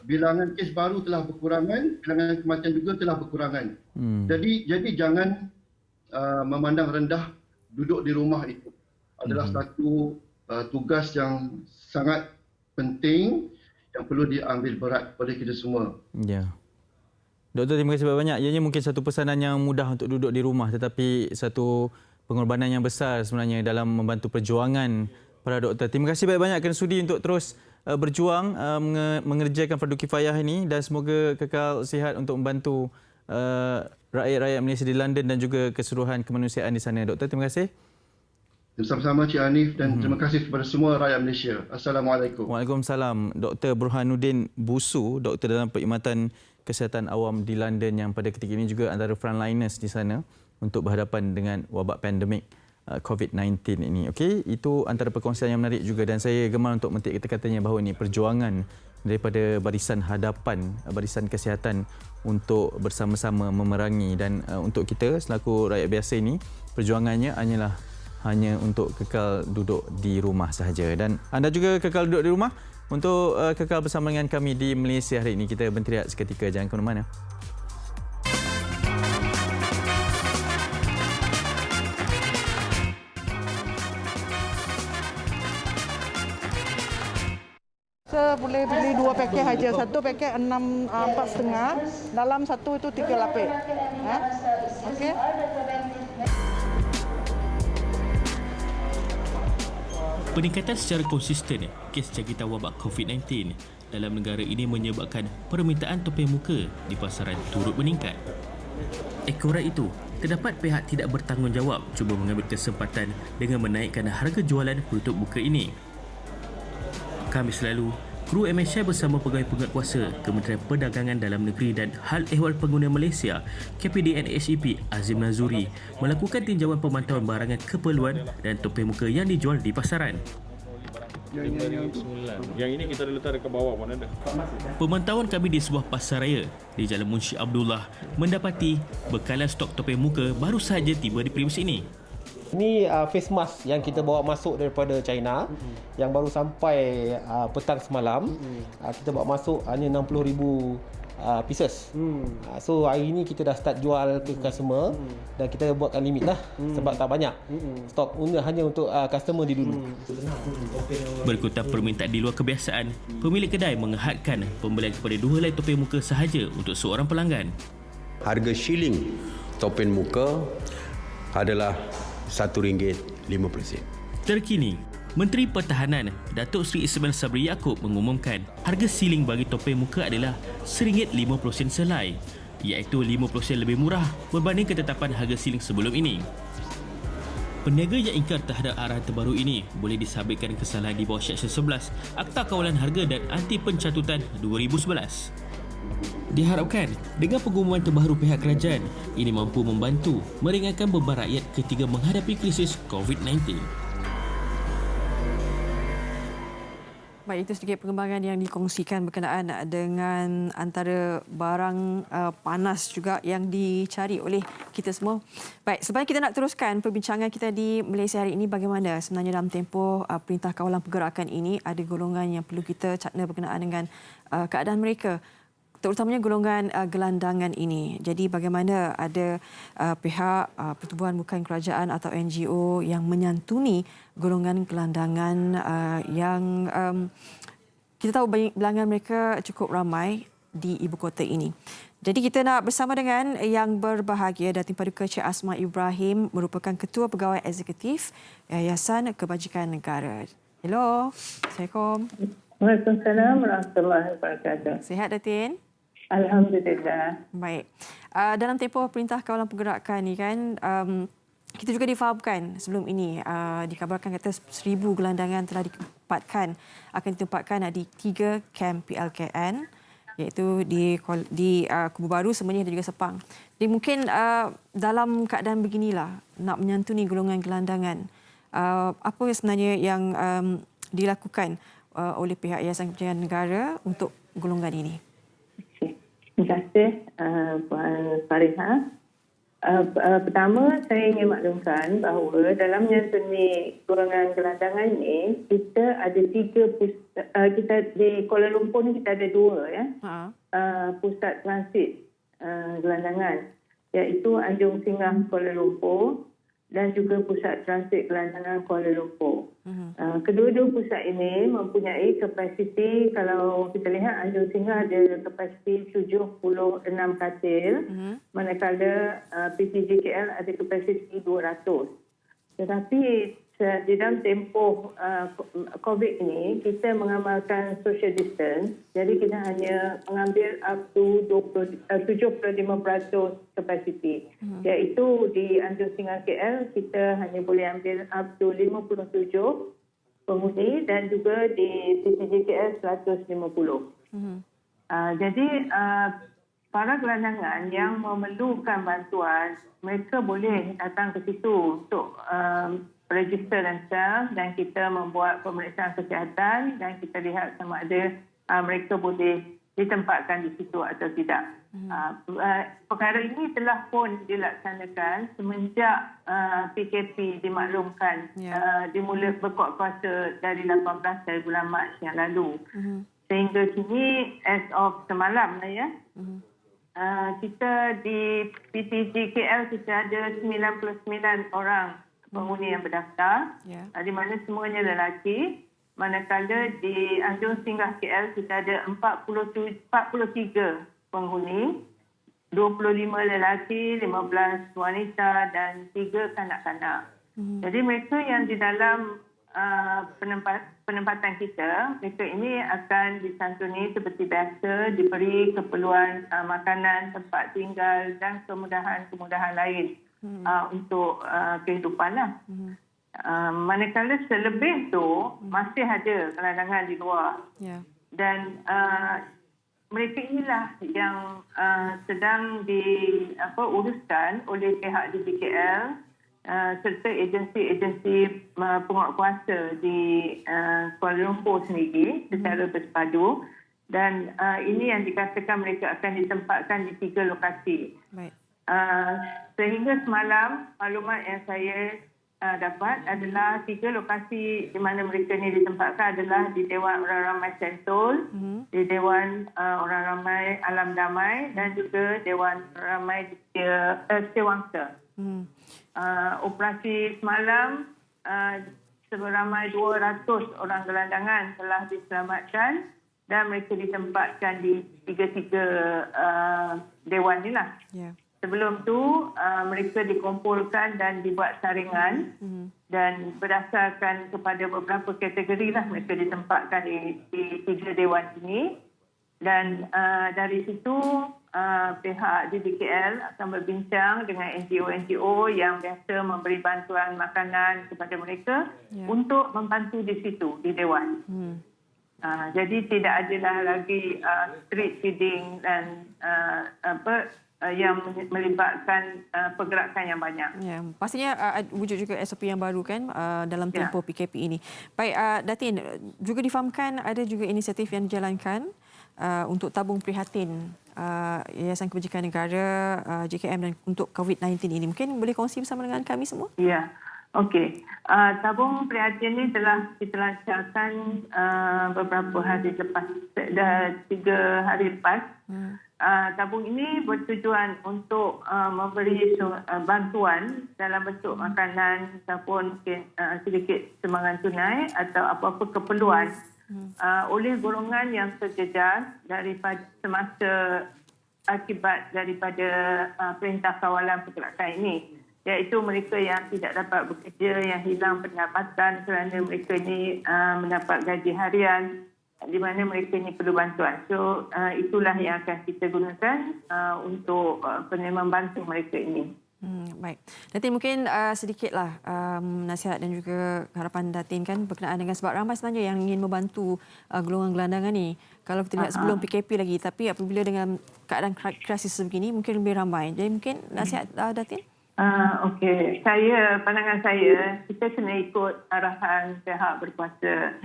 Bilangan kes baru telah berkurangan, bilangan kematian juga telah berkurangan. Jadi jangan memandang rendah duduk di rumah itu. Adalah satu tugas yang sangat penting yang perlu diambil berat oleh kita semua.
Ya. Doktor, terima kasih banyak. Ianya mungkin satu pesanan yang mudah untuk duduk di rumah, tetapi satu pengorbanan yang besar sebenarnya dalam membantu perjuangan para doktor. Terima kasih banyak-banyak kerana sudi untuk terus berjuang mengerjakan fardu kifayah ini, dan semoga kekal sihat untuk membantu rakyat-rakyat Malaysia di London dan juga keseluruhan kemanusiaan di sana. Doktor, terima kasih.
Sama-sama Cik Hanif, dan terima kasih kepada semua rakyat Malaysia. Assalamualaikum.
Waalaikumsalam. Dr. Burhanuddin Busu, doktor dalam Perkhidmatan Kesihatan Awam di London, yang pada ketika ini juga antara frontliners di sana untuk berhadapan dengan wabak pandemik COVID-19 ini. Okey, itu antara perkongsian yang menarik juga, dan saya gemar untuk metik kata-katanya bahawa ini perjuangan daripada barisan hadapan, barisan kesihatan untuk bersama-sama memerangi, dan untuk kita selaku rakyat biasa ini perjuangannya hanya untuk kekal duduk di rumah sahaja. Dan anda juga kekal duduk di rumah untuk kekal bersama dengan kami di Malaysia hari ini. Kita berhenti seketika, jangan ke mana-mana.
Saya boleh beli 2 paket saja. Satu paket 4,5. Dalam satu itu 3 lapis. Okey.
Peningkatan secara konsisten kes jangkitan wabak COVID-19 dalam negara ini menyebabkan permintaan topeng muka di pasaran turut meningkat. Ekorat itu, terdapat pihak tidak bertanggungjawab cuba mengambil kesempatan dengan menaikkan harga jualan penutup muka ini. Khamis lalu, kru MSI bersama pegawai penguatkuasa Kementerian Perdagangan Dalam Negeri dan Hal Ehwal Pengguna Malaysia KPDN HEP Azim Nazuri melakukan tinjauan pemantauan barangan keperluan dan topeng muka yang dijual di pasaran.
Yang ini kita letak dekat bawah, mana ada?
Pemantauan kami di sebuah pasaraya di Jalan Munshi Abdullah mendapati bekalan stok topeng muka baru sahaja tiba di premis ini.
Ini face mask yang kita bawa masuk daripada China yang baru sampai petang semalam. Kita bawa masuk hanya 60,000 pieces. So hari ini kita dah start jual ke customer dan kita buatkan limit lah sebab tak banyak. Stok hanya untuk customer di dulu.
Berikutan permintaan di luar kebiasaan, pemilik kedai mengehadkan pembelian kepada 2 helai topeng muka sahaja untuk seorang pelanggan.
Harga shilling topeng muka adalah RM1.50.
Terkini, Menteri Pertahanan Datuk Seri Ismail Sabri Yaakob mengumumkan harga siling bagi topeng muka adalah RM1.50 selai, iaitu 50% lebih murah berbanding ketetapan harga siling sebelum ini. Peniaga yang ingkar terhadap arahan terbaru ini boleh disabitkan kesalahan di bawah Seksyen 11 Akta Kawalan Harga dan Anti Pencatutan 2011. Diharapkan dengan pengumuman terbaru pihak kerajaan, ini mampu membantu meringankan beban rakyat ketika menghadapi krisis COVID-19.
Baik, itu sedikit perkembangan yang dikongsikan berkenaan dengan antara barang panas juga yang dicari oleh kita semua. Baik, sebenarnya kita nak teruskan perbincangan kita di Malaysia hari ini, bagaimana sebenarnya dalam tempoh Perintah Kawalan Pergerakan ini ada golongan yang perlu kita cakna berkenaan dengan keadaan mereka, terutamanya golongan gelandangan ini. Jadi bagaimana ada pihak pertubuhan bukan kerajaan atau NGO yang menyantuni golongan gelandangan yang kita tahu bilangan mereka cukup ramai, di ibu kota ini. Jadi kita nak bersama dengan yang berbahagia Datin Paduka Cik Asma Ibrahim merupakan Ketua Pegawai Eksekutif Yayasan Kebajikan Negara. Hello. Assalamualaikum.
Waalaikumsalam warahmatullahi wabarakatuh.
Sihat Datin?
Alhamdulillah.
Baik. Dalam tempoh Perintah Kawalan Pergerakan ni kan, kita juga difahamkan sebelum ini, dikabarkan kata 1,000 gelandangan telah akan ditempatkan di 3 kem PLKN, iaitu di Kubu Baru, Semenyih dan juga Sepang. Jadi mungkin dalam keadaan beginilah, nak menyantuni golongan gelandangan, apa sebenarnya yang dilakukan oleh pihak Yayasan Kebajikan Negara untuk golongan ini?
Terima kasih Puan Fariha. Pertama, saya ingin maklumkan bahawa dalam menyantuni golongan gelandangan ini, kita ada 3 pusat, kita di Kuala Lumpur ni kita ada 2 pusat transit gelandangan, iaitu Anjung Singgah Kuala Lumpur dan juga pusat transit gelandangan Kuala Lumpur. Kedua-dua pusat ini mempunyai kapasiti, kalau kita lihat Anjung Singgah ada kapasiti 76 katil, manakala PTJKL ada kapasiti 200. Tetapi di dalam tempoh COVID ini, kita mengamalkan social distance, jadi kita hanya mengambil up to 75% kapasiti. Iaitu di Anjung Singgah KL, kita hanya boleh ambil up to 57 penghuni dan juga di PTJKL 150. Jadi para gelandangan yang memerlukan bantuan, mereka boleh datang ke situ untuk register themselves dan kita membuat pemeriksaan kesihatan dan kita lihat sama ada mereka boleh ditempatkan di situ atau tidak. Perkara ini telah pun dilaksanakan semenjak PKP dimaklumkan, dimula berkuat kuasa dari 18 dari bulan Mac yang lalu. Sehingga kini as of semalam kita di PTJKL kita ada 99 orang penghuni yang berdaftar, di mana semuanya lelaki. Manakala di Anjung Singgah KL kita ada 43 penghuni, 25 lelaki, 15 wanita dan 3 kanak-kanak. Jadi mereka yang di dalam penempatan kita, mereka ini akan disantuni seperti biasa, diberi keperluan makanan, tempat tinggal dan kemudahan-kemudahan lain untuk kehidupan lah. Manakala selebih tu masih ada gelandangan di luar dan mereka inilah yang sedang diuruskan oleh pihak DBKL serta agensi-agensi penguatkuasa di Kuala Lumpur sendiri secara bersepadu dan ini yang dikatakan mereka akan ditempatkan di 3 lokasi. Sehingga semalam maklumat yang saya dapat adalah 3 lokasi di mana mereka ni ditempatkan adalah di Dewan Orang Ramai Sentul, di Dewan Orang Ramai Alam Damai dan juga Dewan Orang Ramai Setiawangsa. Operasi semalam seramai 200 orang gelandangan telah diselamatkan dan mereka ditempatkan di 3 dewan inilah. Sebelum tu mereka dikumpulkan dan dibuat saringan dan berdasarkan kepada beberapa kategori lah mereka ditempatkan di 3 dewan ini dan dari situ pihak DBKL akan berbincang dengan NGO-NGO yang biasa memberi bantuan makanan kepada mereka untuk membantu di situ di dewan. Jadi tidak adalah lagi street feeding dan yang melibatkan pergerakan yang banyak.
Pastinya wujud juga SOP yang baru kan dalam tempoh PKP ini. Baik, Datin, juga difahamkan ada juga inisiatif yang dijalankan untuk tabung prihatin Yayasan Kebajikan Negara JKM dan untuk COVID-19 ini. Mungkin boleh kongsi bersama dengan kami semua?
Ya, okey. Tabung prihatin ini telah kita lancarkan beberapa hari lepas, dah 3 hari lepas. Tabung ini bertujuan untuk memberi bantuan dalam bentuk makanan ataupun sedikit sumbangan tunai atau apa-apa keperluan oleh golongan yang terjejas daripada semasa akibat daripada perintah kawalan pergerakan ini, iaitu mereka yang tidak dapat bekerja, yang hilang pendapatan kerana mereka ini mendapat gaji harian, di mana mereka ini perlu bantuan. So itulah yang akan kita gunakan untuk membantu mereka ini.
Baik. Datin, mungkin sedikitlah nasihat dan juga harapan Datin kan berkenaan dengan, sebab ramai sebenarnya yang ingin membantu golongan gelandangan ni. Kalau kita lihat sebelum PKP lagi, tapi apabila dengan keadaan krisis sebegini mungkin lebih ramai. Jadi mungkin nasihat Datin?
Okey, pandangan saya, kita kena ikut arahan pihak berkuasa.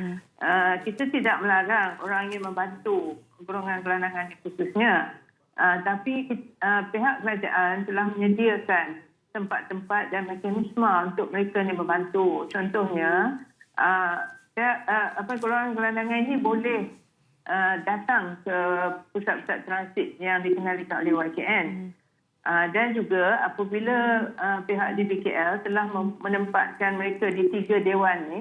Kita tidak melarang orang yang membantu golongan gelandangan khususnya. Tapi pihak kerajaan telah menyediakan tempat-tempat dan mekanisme untuk mereka ni membantu. Contohnya, golongan gelandangan ini boleh datang ke pusat-pusat transit yang dikenalikan oleh YKN. Dan juga apabila pihak DBKL telah menempatkan mereka di 3 dewan ni,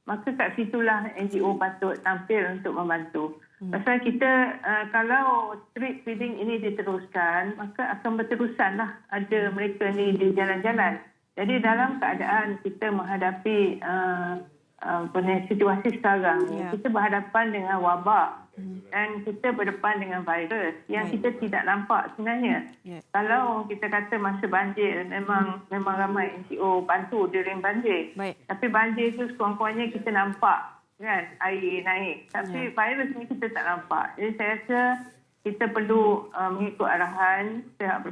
maka kat situlah NGO patut tampil untuk membantu. Pasal kita, kalau street feeding ini diteruskan, maka akan berterusanlah ada mereka ni di jalan-jalan. Jadi dalam keadaan kita menghadapi situasi sekarang, kita berhadapan dengan wabak dan kita berdepan dengan virus yang kita tidak nampak sebenarnya. Kalau kita kata masa banjir, memang ramai NGO bantu during banjir. Tapi banjir itu sekurang-kurangnya kita nampak kan air naik, tapi virus ni kita tak nampak. Jadi saya rasa kita perlu mengikut arahan pihak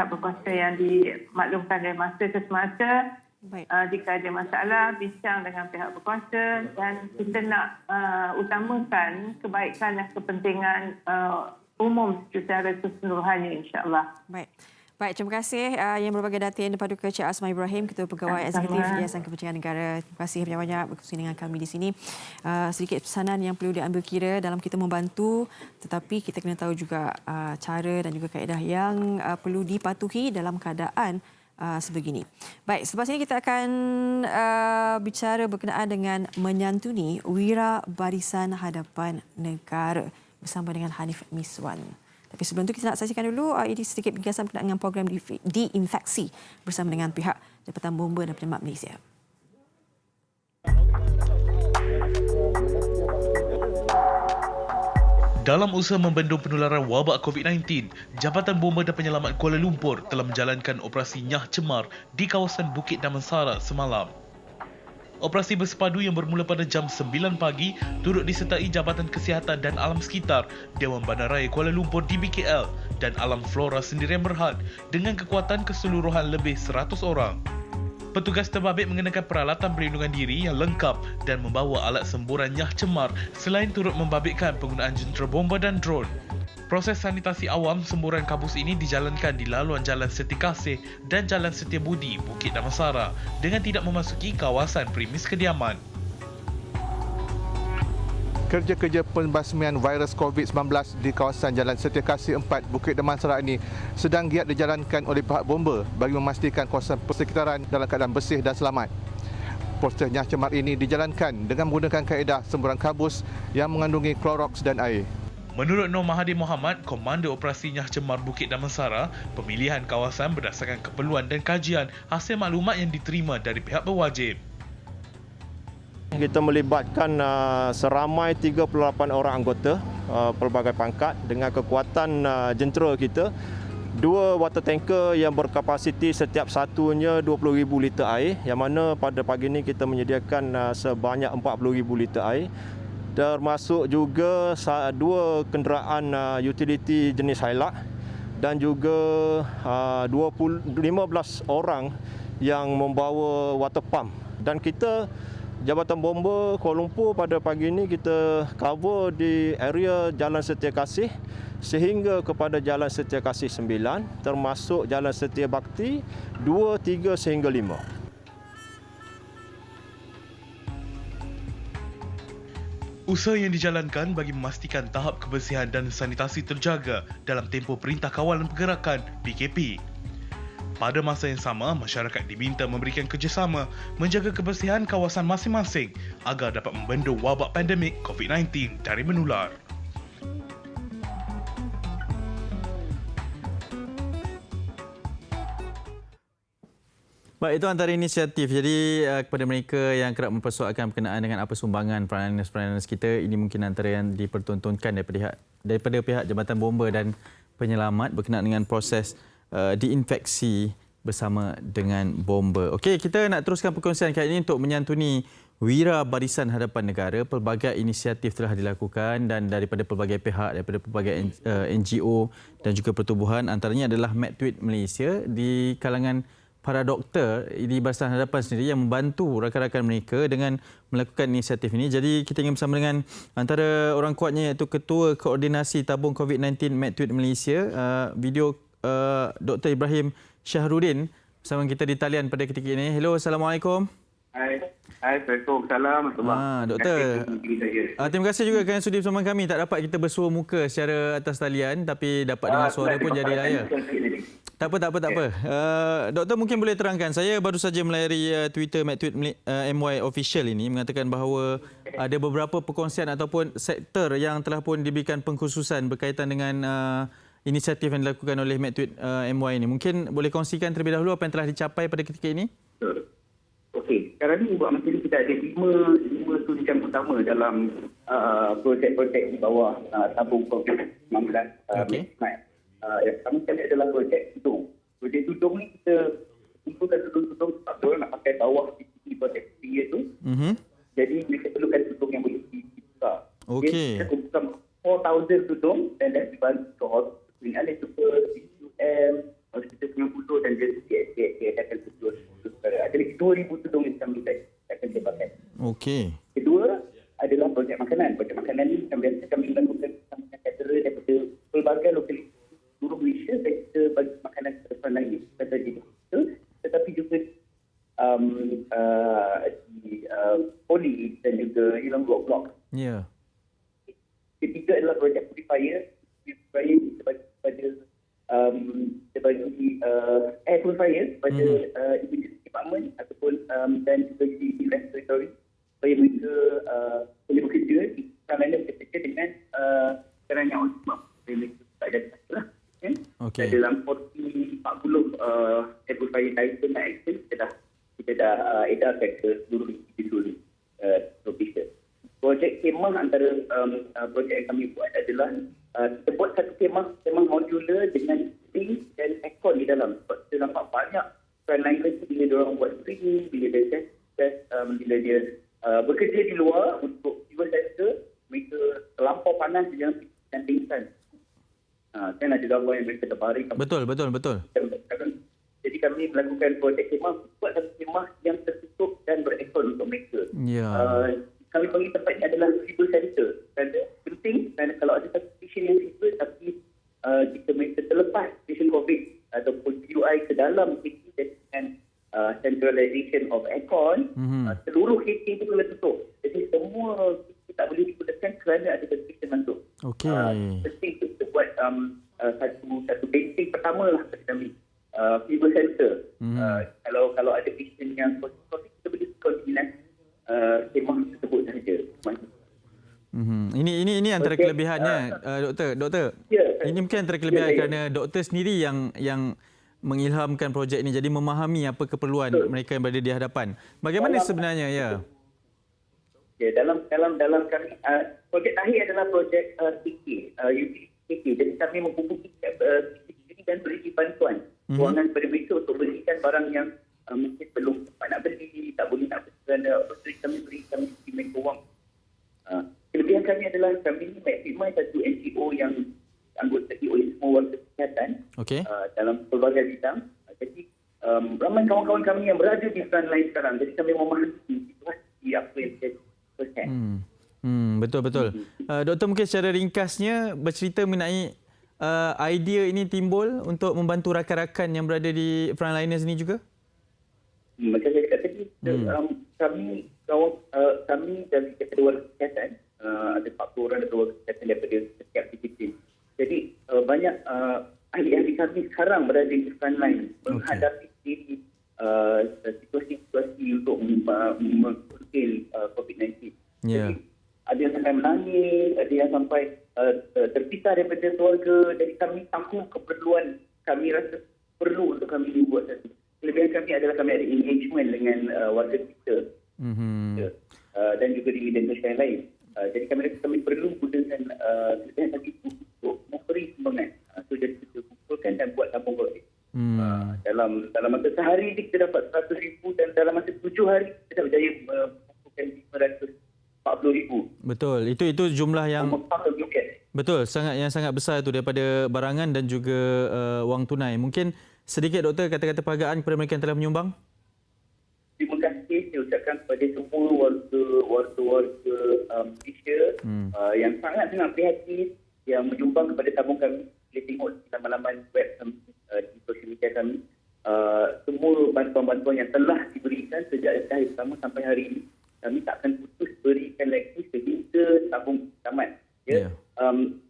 berkuasa yang dimaklumkan dari masa ke semasa. Jika ada masalah, bincang dengan pihak berkuasa dan kita nak utamakan kebaikan dan kepentingan umum secara keseluruhannya, insya-Allah.
Baik, terima kasih Yang Berbahagia Datin Paduka Cik Asma Ibrahim, Ketua Pegawai Eksekutif Yayasan Kepentingan Negara. Terima kasih banyak-banyak berkongsi dengan kami di sini. Sedikit pesanan yang perlu diambil kira dalam kita membantu, tetapi kita kena tahu juga cara dan juga kaedah yang perlu dipatuhi dalam keadaan sebegini. Baik, selepas ini kita akan bicara berkenaan dengan menyantuni Wira Barisan Hadapan Negara bersama dengan Hanif Miswan. Tapi sebelum itu kita nak saksikan dulu ini sedikit bincang berkenaan dengan program diinfeksi bersama dengan pihak Jabatan Bomba dan Penyelamat Malaysia.
Dalam usaha membendung penularan wabak COVID-19, Jabatan Bomba dan Penyelamat Kuala Lumpur telah menjalankan operasi Nyah Cemar di kawasan Bukit Damansara semalam. Operasi bersepadu yang bermula pada jam 9 pagi turut disertai Jabatan Kesihatan dan Alam Sekitar, Dewan Bandaraya Kuala Lumpur DBKL dan Alam Flora Sendirian Berhad dengan kekuatan keseluruhan lebih 100 orang. Petugas terbabit mengenakan peralatan perlindungan diri yang lengkap dan membawa alat semburan Nyah Cemar selain turut membabitkan penggunaan jentera bomba dan drone. Proses sanitasi awam semburan kabus ini dijalankan di laluan Jalan Seti Kasih dan Jalan Setia Budi, Bukit Damansara dengan tidak memasuki kawasan premis kediaman.
Kerja-kerja pembasmian virus COVID-19 di kawasan Jalan Setia Kasih 4 Bukit Damansara ini sedang giat dijalankan oleh pihak bomba bagi memastikan kawasan persekitaran dalam keadaan bersih dan selamat. Proses Nyah Cemar ini dijalankan dengan menggunakan kaedah semburan kabus yang mengandungi Clorox dan air.
Menurut Nur Mahathir Mohamad, Komander Operasi Nyah Cemar Bukit Damansara, pemilihan kawasan berdasarkan keperluan dan kajian hasil maklumat yang diterima dari pihak berwajib.
Kita melibatkan seramai 38 orang anggota pelbagai pangkat dengan kekuatan jentera kita. 2 water tanker yang berkapasiti setiap satunya 20,000 liter air, yang mana pada pagi ini kita menyediakan sebanyak 40,000 liter air. Termasuk juga 2 kenderaan utility jenis Hilux dan juga 15 orang yang membawa water pump. Dan kita Jabatan Bomba Kuala Lumpur pada pagi ini kita cover di area Jalan Setia Kasih sehingga kepada Jalan Setia Kasih 9, termasuk Jalan Setia Bakti 2, 3 sehingga 5.
Usaha yang dijalankan bagi memastikan tahap kebersihan dan sanitasi terjaga dalam tempoh Perintah Kawalan Pergerakan PKP. Pada masa yang sama, masyarakat diminta memberikan kerjasama menjaga kebersihan kawasan masing-masing agar dapat membendung wabak pandemik COVID-19 dari menular.
Baik, itu antara inisiatif. Jadi kepada mereka yang kerap mempersoalkan berkenaan dengan apa sumbangan peranan-peranan kita, ini mungkin antara yang dipertontonkan daripada pihak Jabatan Bomba dan Penyelamat berkenaan dengan proses diinfeksi bersama dengan bomba. Okey, kita nak teruskan perkongsian kali ini untuk menyantuni Wira Barisan Hadapan Negara. Pelbagai inisiatif telah dilakukan dan daripada pelbagai pihak, daripada pelbagai NGO dan juga pertubuhan, antaranya adalah MedTweet Malaysia di kalangan para doktor di Barisan Hadapan sendiri yang membantu rakan-rakan mereka dengan melakukan inisiatif ini. Jadi kita ingin bersama dengan antara orang kuatnya iaitu Ketua Koordinasi Tabung COVID-19 MedTweet Malaysia, video Dr. Ibrahim Syahrudin bersama kita di talian pada ketika ini. Hello, Assalamualaikum.
Hai, Waalaikumsalam.
Doktor, terima kasih juga kerana sudi bersama kami. Tak dapat kita bersua muka secara atas talian tapi dapat dengar suara pun jadi raya. Tak apa. Doktor mungkin boleh terangkan. Saya baru saja melayari Twitter MedTweet MY Official ini mengatakan bahawa ada beberapa perkongsian ataupun sektor yang telah pun diberikan pengkhususan berkaitan dengan inisiatif yang dilakukan oleh MedTweet MY ini. Mungkin boleh kongsikan terlebih dahulu apa yang telah dicapai pada ketika ini?
Okey, sekarang ni buat macam ni kita ada lima tunjang utama dalam projek-projek di bawah tabung COVID-19.
Okey.
Yang pertama sekali adalah projek tudung. Projek tudung ni kita kumpulkan tudung-tudung sebab orang nak pakai bawah di projek dia tu. Jadi mereka perlukan tudung yang boleh dibuka.
Okey.
Kita kumpulkan 4,000 tudung dan dah dibantu ke hospital Ali Super, UM, Hospital 90 dan JSK akan tudung. Ada lagi 2,000 tudung yang kami akan dipakai.
Okey.
Kedua adalah projek makanan. Projek makanan ni kami lakukan bersama dengan caterer daripada pelbagai lokalitas seluruh Malaysia dan kita bagi makanan ke depan lain. Bukan saja di hospital tetapi juga di poli dan juga dalam blok-blok.
Ya.
Ketiga adalah projek purifier. Purifier kita bagi kepada kita bagi air purifier kepada emergency department ataupun dan juga di respiratory supaya mereka boleh bekerja di sana bekerja dengan sekarang yang optimum. Supaya mereka tak ada masalah.
Okey.
Dalam 40 air purifier Dyson dan Action kita dah edarkan ke seluruh individu provision. Projek kemah antara projek yang kami buat adalah kita buat satu kemah modular dengan sink dan aircon di dalam. Sebab kita nampak banyak frontliners bila dia orang buat training, bila dia test, bila dia bekerja di luar untuk civil sector, mereka terlampau panas di dalam dan pingsan. Kan ada gambar yang mereka terbaring.
Betul.
Jadi kami melakukan projek kemah, buat satu kemah yang tertutup dan berekon untuk mereka.
Ya.
Kami panggil tempat ini adalah civil center. Kerana penting, kerana kalau ada satu patient yang civil tapi jika mereka terlepas patient COVID ataupun PUI ke dalam KT dengan centralization of aircon, seluruh KT itu kena tutup. Jadi semua kita tak boleh digunakan kerana ada patient masuk.
Okey.
Penting kita buat satu basic pertama lah pada kami. Fever center. Kalau ada patient yang COVID, kita boleh koordinasi kemah tersebut sahaja.
Ini antara kelebihannya, doktor. Ini mungkin antara kelebihan kerana doktor sendiri yang mengilhamkan projek ini, jadi memahami apa keperluan mereka yang berada di hadapan. Bagaimana sebenarnya ya?
Ya, dalam kami projek terakhir adalah projek TK, UTK. Jadi kami menghubungi ini dan beri bantuan kewangan kepada mereka untuk belikan barang yang mungkin belum sempat nak beli, tak boleh nak beli kerana kami beri mereka wang. Kelebihan kami adalah kami ni MedTweet satu NGO yang anggota oleh semua warga kesihatan dalam pelbagai bidang. Jadi ramai kawan-kawan kami yang berada di frontline sekarang. Jadi kami memahami situasi apa yang terjadi.
Betul. Doktor mungkin secara ringkasnya bercerita mengenai idea ini timbul untuk membantu rakan-rakan yang berada di frontliners ini juga?
Macam saya kata tadi, kami dari Ketua Warga Kesihatan, ada 40 orang dari Warga Kesihatan daripada setiap disiplin. Jadi banyak ahli-ahli kami sekarang berada di frontline menghadapi situasi-situasi untuk mengkontrol COVID-19.
Ya.
Ada yang sampai menangis, ada yang sampai terpisah daripada keluarga. Jadi kami tahu keperluan, kami rasa perlu untuk kami buat satu. Kelebihan kami adalah kami ada engagement dengan warga kita dan juga di media sosial yang lain. Jadi kami perlu gunakan kelebihan kami untuk memberi sumbangan. So jadi kita kumpulkan dan buat tabung COVID. Dalam masa sehari kita dapat 100,000 dan dalam masa 7 hari kita berjaya mengumpulkan 540,000.
Betul. Itu jumlah yang betul, sangat besar itu daripada barangan dan juga wang tunai. Mungkin sedikit doktor kata-kata perhargaan kepada mereka yang telah menyumbang.
Terima kasih saya ucapkan kepada semua warga Malaysia yang sangat-sangat prihatin yang menyumbang kepada tabung kami. Boleh tengok di laman-laman web kami, di sosial media kami. Semua bantuan-bantuan yang telah diberikan sejak hari pertama sampai hari ini. Kami tak akan putus berikan lagi sehingga tabung tamat.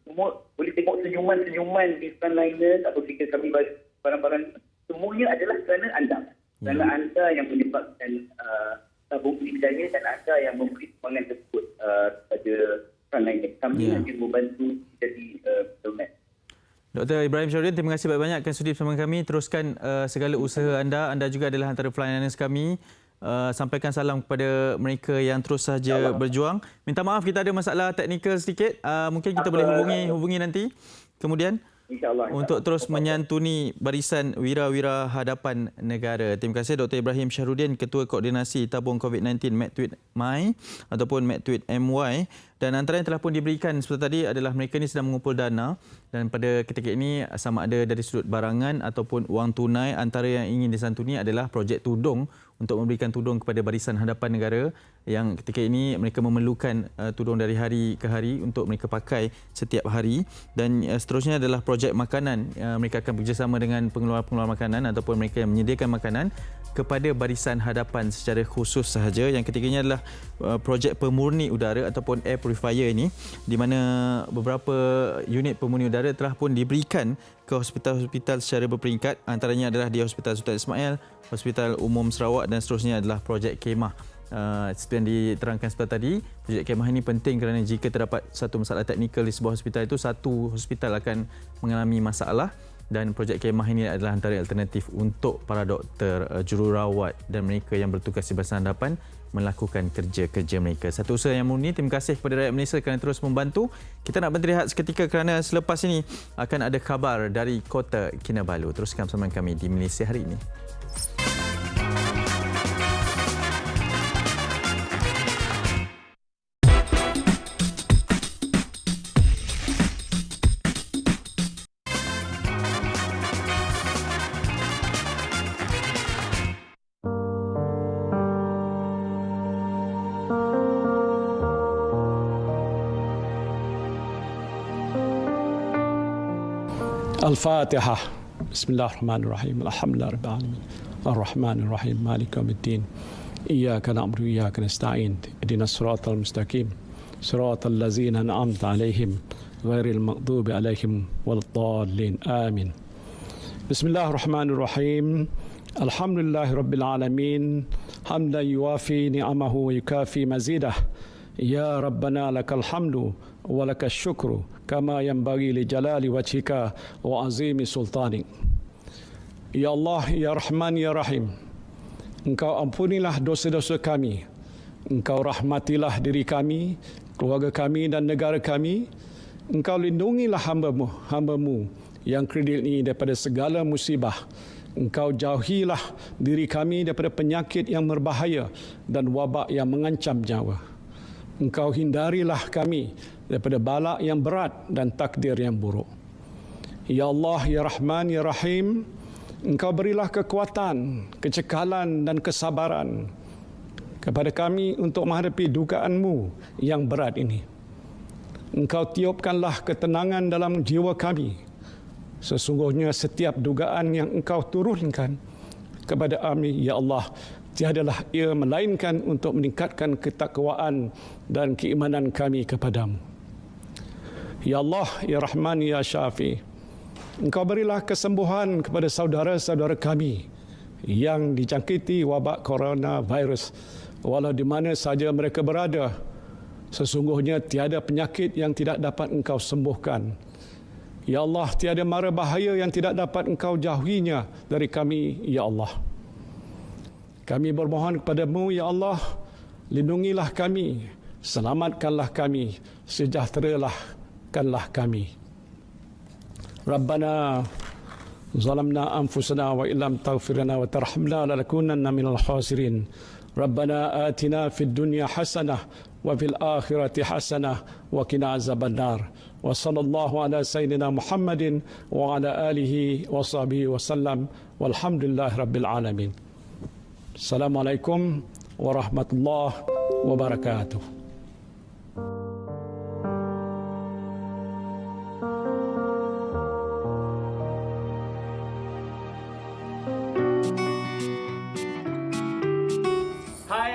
Semua boleh tengok senyuman-senyuman di frontliners atau fikir kami barang-barang. Semuanya adalah kerana anda. Kerana anda yang menyebabkan tabung ini berjaya dan anda yang memberi sumbangan tersebut kepada frontliners. Kami hanya membantu jadi donat.
Dr. Ibrahim Syarudin, terima kasih banyak-banyak kerana sudi bersama kami. Teruskan segala usaha anda. Anda juga adalah antara frontliners kami. Sampaikan salam kepada mereka yang terus saja berjuang. Minta maaf kita ada masalah teknikal sedikit. Mungkin kita boleh hubungi nanti kemudian untuk terus menyantuni barisan wira-wira hadapan negara. Terima kasih Dr. Ibrahim Syarudin, Ketua Koordinasi Tabung COVID-19 MedTweet My ataupun MedTweet MY. Dan antara yang telah pun diberikan seperti tadi adalah mereka ini sedang mengumpul dana dan pada ketika ini sama ada dari sudut barangan ataupun wang tunai. Antara yang ingin disantuni adalah projek tudung untuk memberikan tudung kepada barisan hadapan negara yang ketika ini mereka memerlukan tudung dari hari ke hari untuk mereka pakai setiap hari. Dan seterusnya adalah projek makanan. Mereka akan bekerjasama dengan pengeluar-pengeluar makanan ataupun mereka yang menyediakan makanan kepada barisan hadapan secara khusus sahaja. Yang ketiganya adalah projek pemurni udara ataupun air purifier ini, di mana beberapa unit pemurni udara telah pun diberikan ke hospital-hospital secara berperingkat. Antaranya adalah di Hospital Sultan Ismail, Hospital Umum Sarawak dan seterusnya adalah projek kemah. Seperti yang diterangkan sebentar tadi, projek kemah ini penting kerana jika terdapat satu masalah teknikal di sebuah hospital itu, satu hospital akan mengalami masalah. Dan projek kemah ini adalah antara alternatif untuk para doktor, jururawat dan mereka yang bertugas di barisan hadapan melakukan kerja-kerja mereka. Satu usaha yang murni. Terima kasih kepada rakyat Malaysia kerana terus membantu. Kita nak berhenti seketika kerana selepas ini akan ada khabar dari Kota Kinabalu. Teruskan bersama kami di Malaysia Hari Ini.
الفاتحة. بسم الله الرحمن الرحيم. الحمد لله رب العالمين الرحمن الرحيم مالك يوم الدين إياك نعبد وإياك نستعين اهدنا الصراط المستقيم صراط الذين أنعمت عليهم غير المغضوب عليهم ولا الضالين آمين. بسم الله الرحمن الرحيم. الحمد لله رب العالمين حمدا يوافي نعمه ويكافي مزيده. يا ربنا لك الحمد ولك الشكر كما ينبغي لجلال وجهك وعظيم سلطانك. Ya Allah, Ya Rahman, Ya Rahim, Engkau ampunilah dosa-dosa kami. Engkau rahmatilah diri kami, keluarga kami dan negara kami. Engkau lindungilah hamba-Mu yang kredit ini daripada segala musibah. Engkau jauhilah diri kami daripada penyakit yang berbahaya dan wabak yang mengancam nyawa. Engkau hindarilah kami daripada bala yang berat dan takdir yang buruk. Ya Allah, Ya Rahman, Ya Rahim, Engkau berilah kekuatan, kecekalan dan kesabaran kepada kami untuk menghadapi dugaan-Mu yang berat ini. Engkau tiupkanlah ketenangan dalam jiwa kami. Sesungguhnya setiap dugaan yang Engkau turunkan kepada kami, Ya Allah, tiadalah ia melainkan untuk meningkatkan ketakwaan dan keimanan kami kepadamu. Ya Allah, Ya Rahman, Ya Syafi, Engkau berilah kesembuhan kepada saudara-saudara kami yang dijangkiti wabak coronavirus, walau di mana saja mereka berada. Sesungguhnya tiada penyakit yang tidak dapat Engkau sembuhkan. Ya Allah, tiada mara bahaya yang tidak dapat Engkau jauhinya dari kami, Ya Allah. Kami bermohon kepadamu, Ya Allah, lindungilah kami, selamatkanlah kami, sejahterakanlah kami. Rabbana zalamna anfusana wa illam taghfir lana wa tarhamna lanakunanna minal khasirin. Rabbana atina fid dunya hasanah wa fil akhirati hasanah wa qina azabannar. Wa sallallahu ala sayyidina Muhammadin wa ala alihi wa sahbihi wa sallam walhamdulillahi rabbil alamin. Assalamualaikum warahmatullahi wabarakatuh.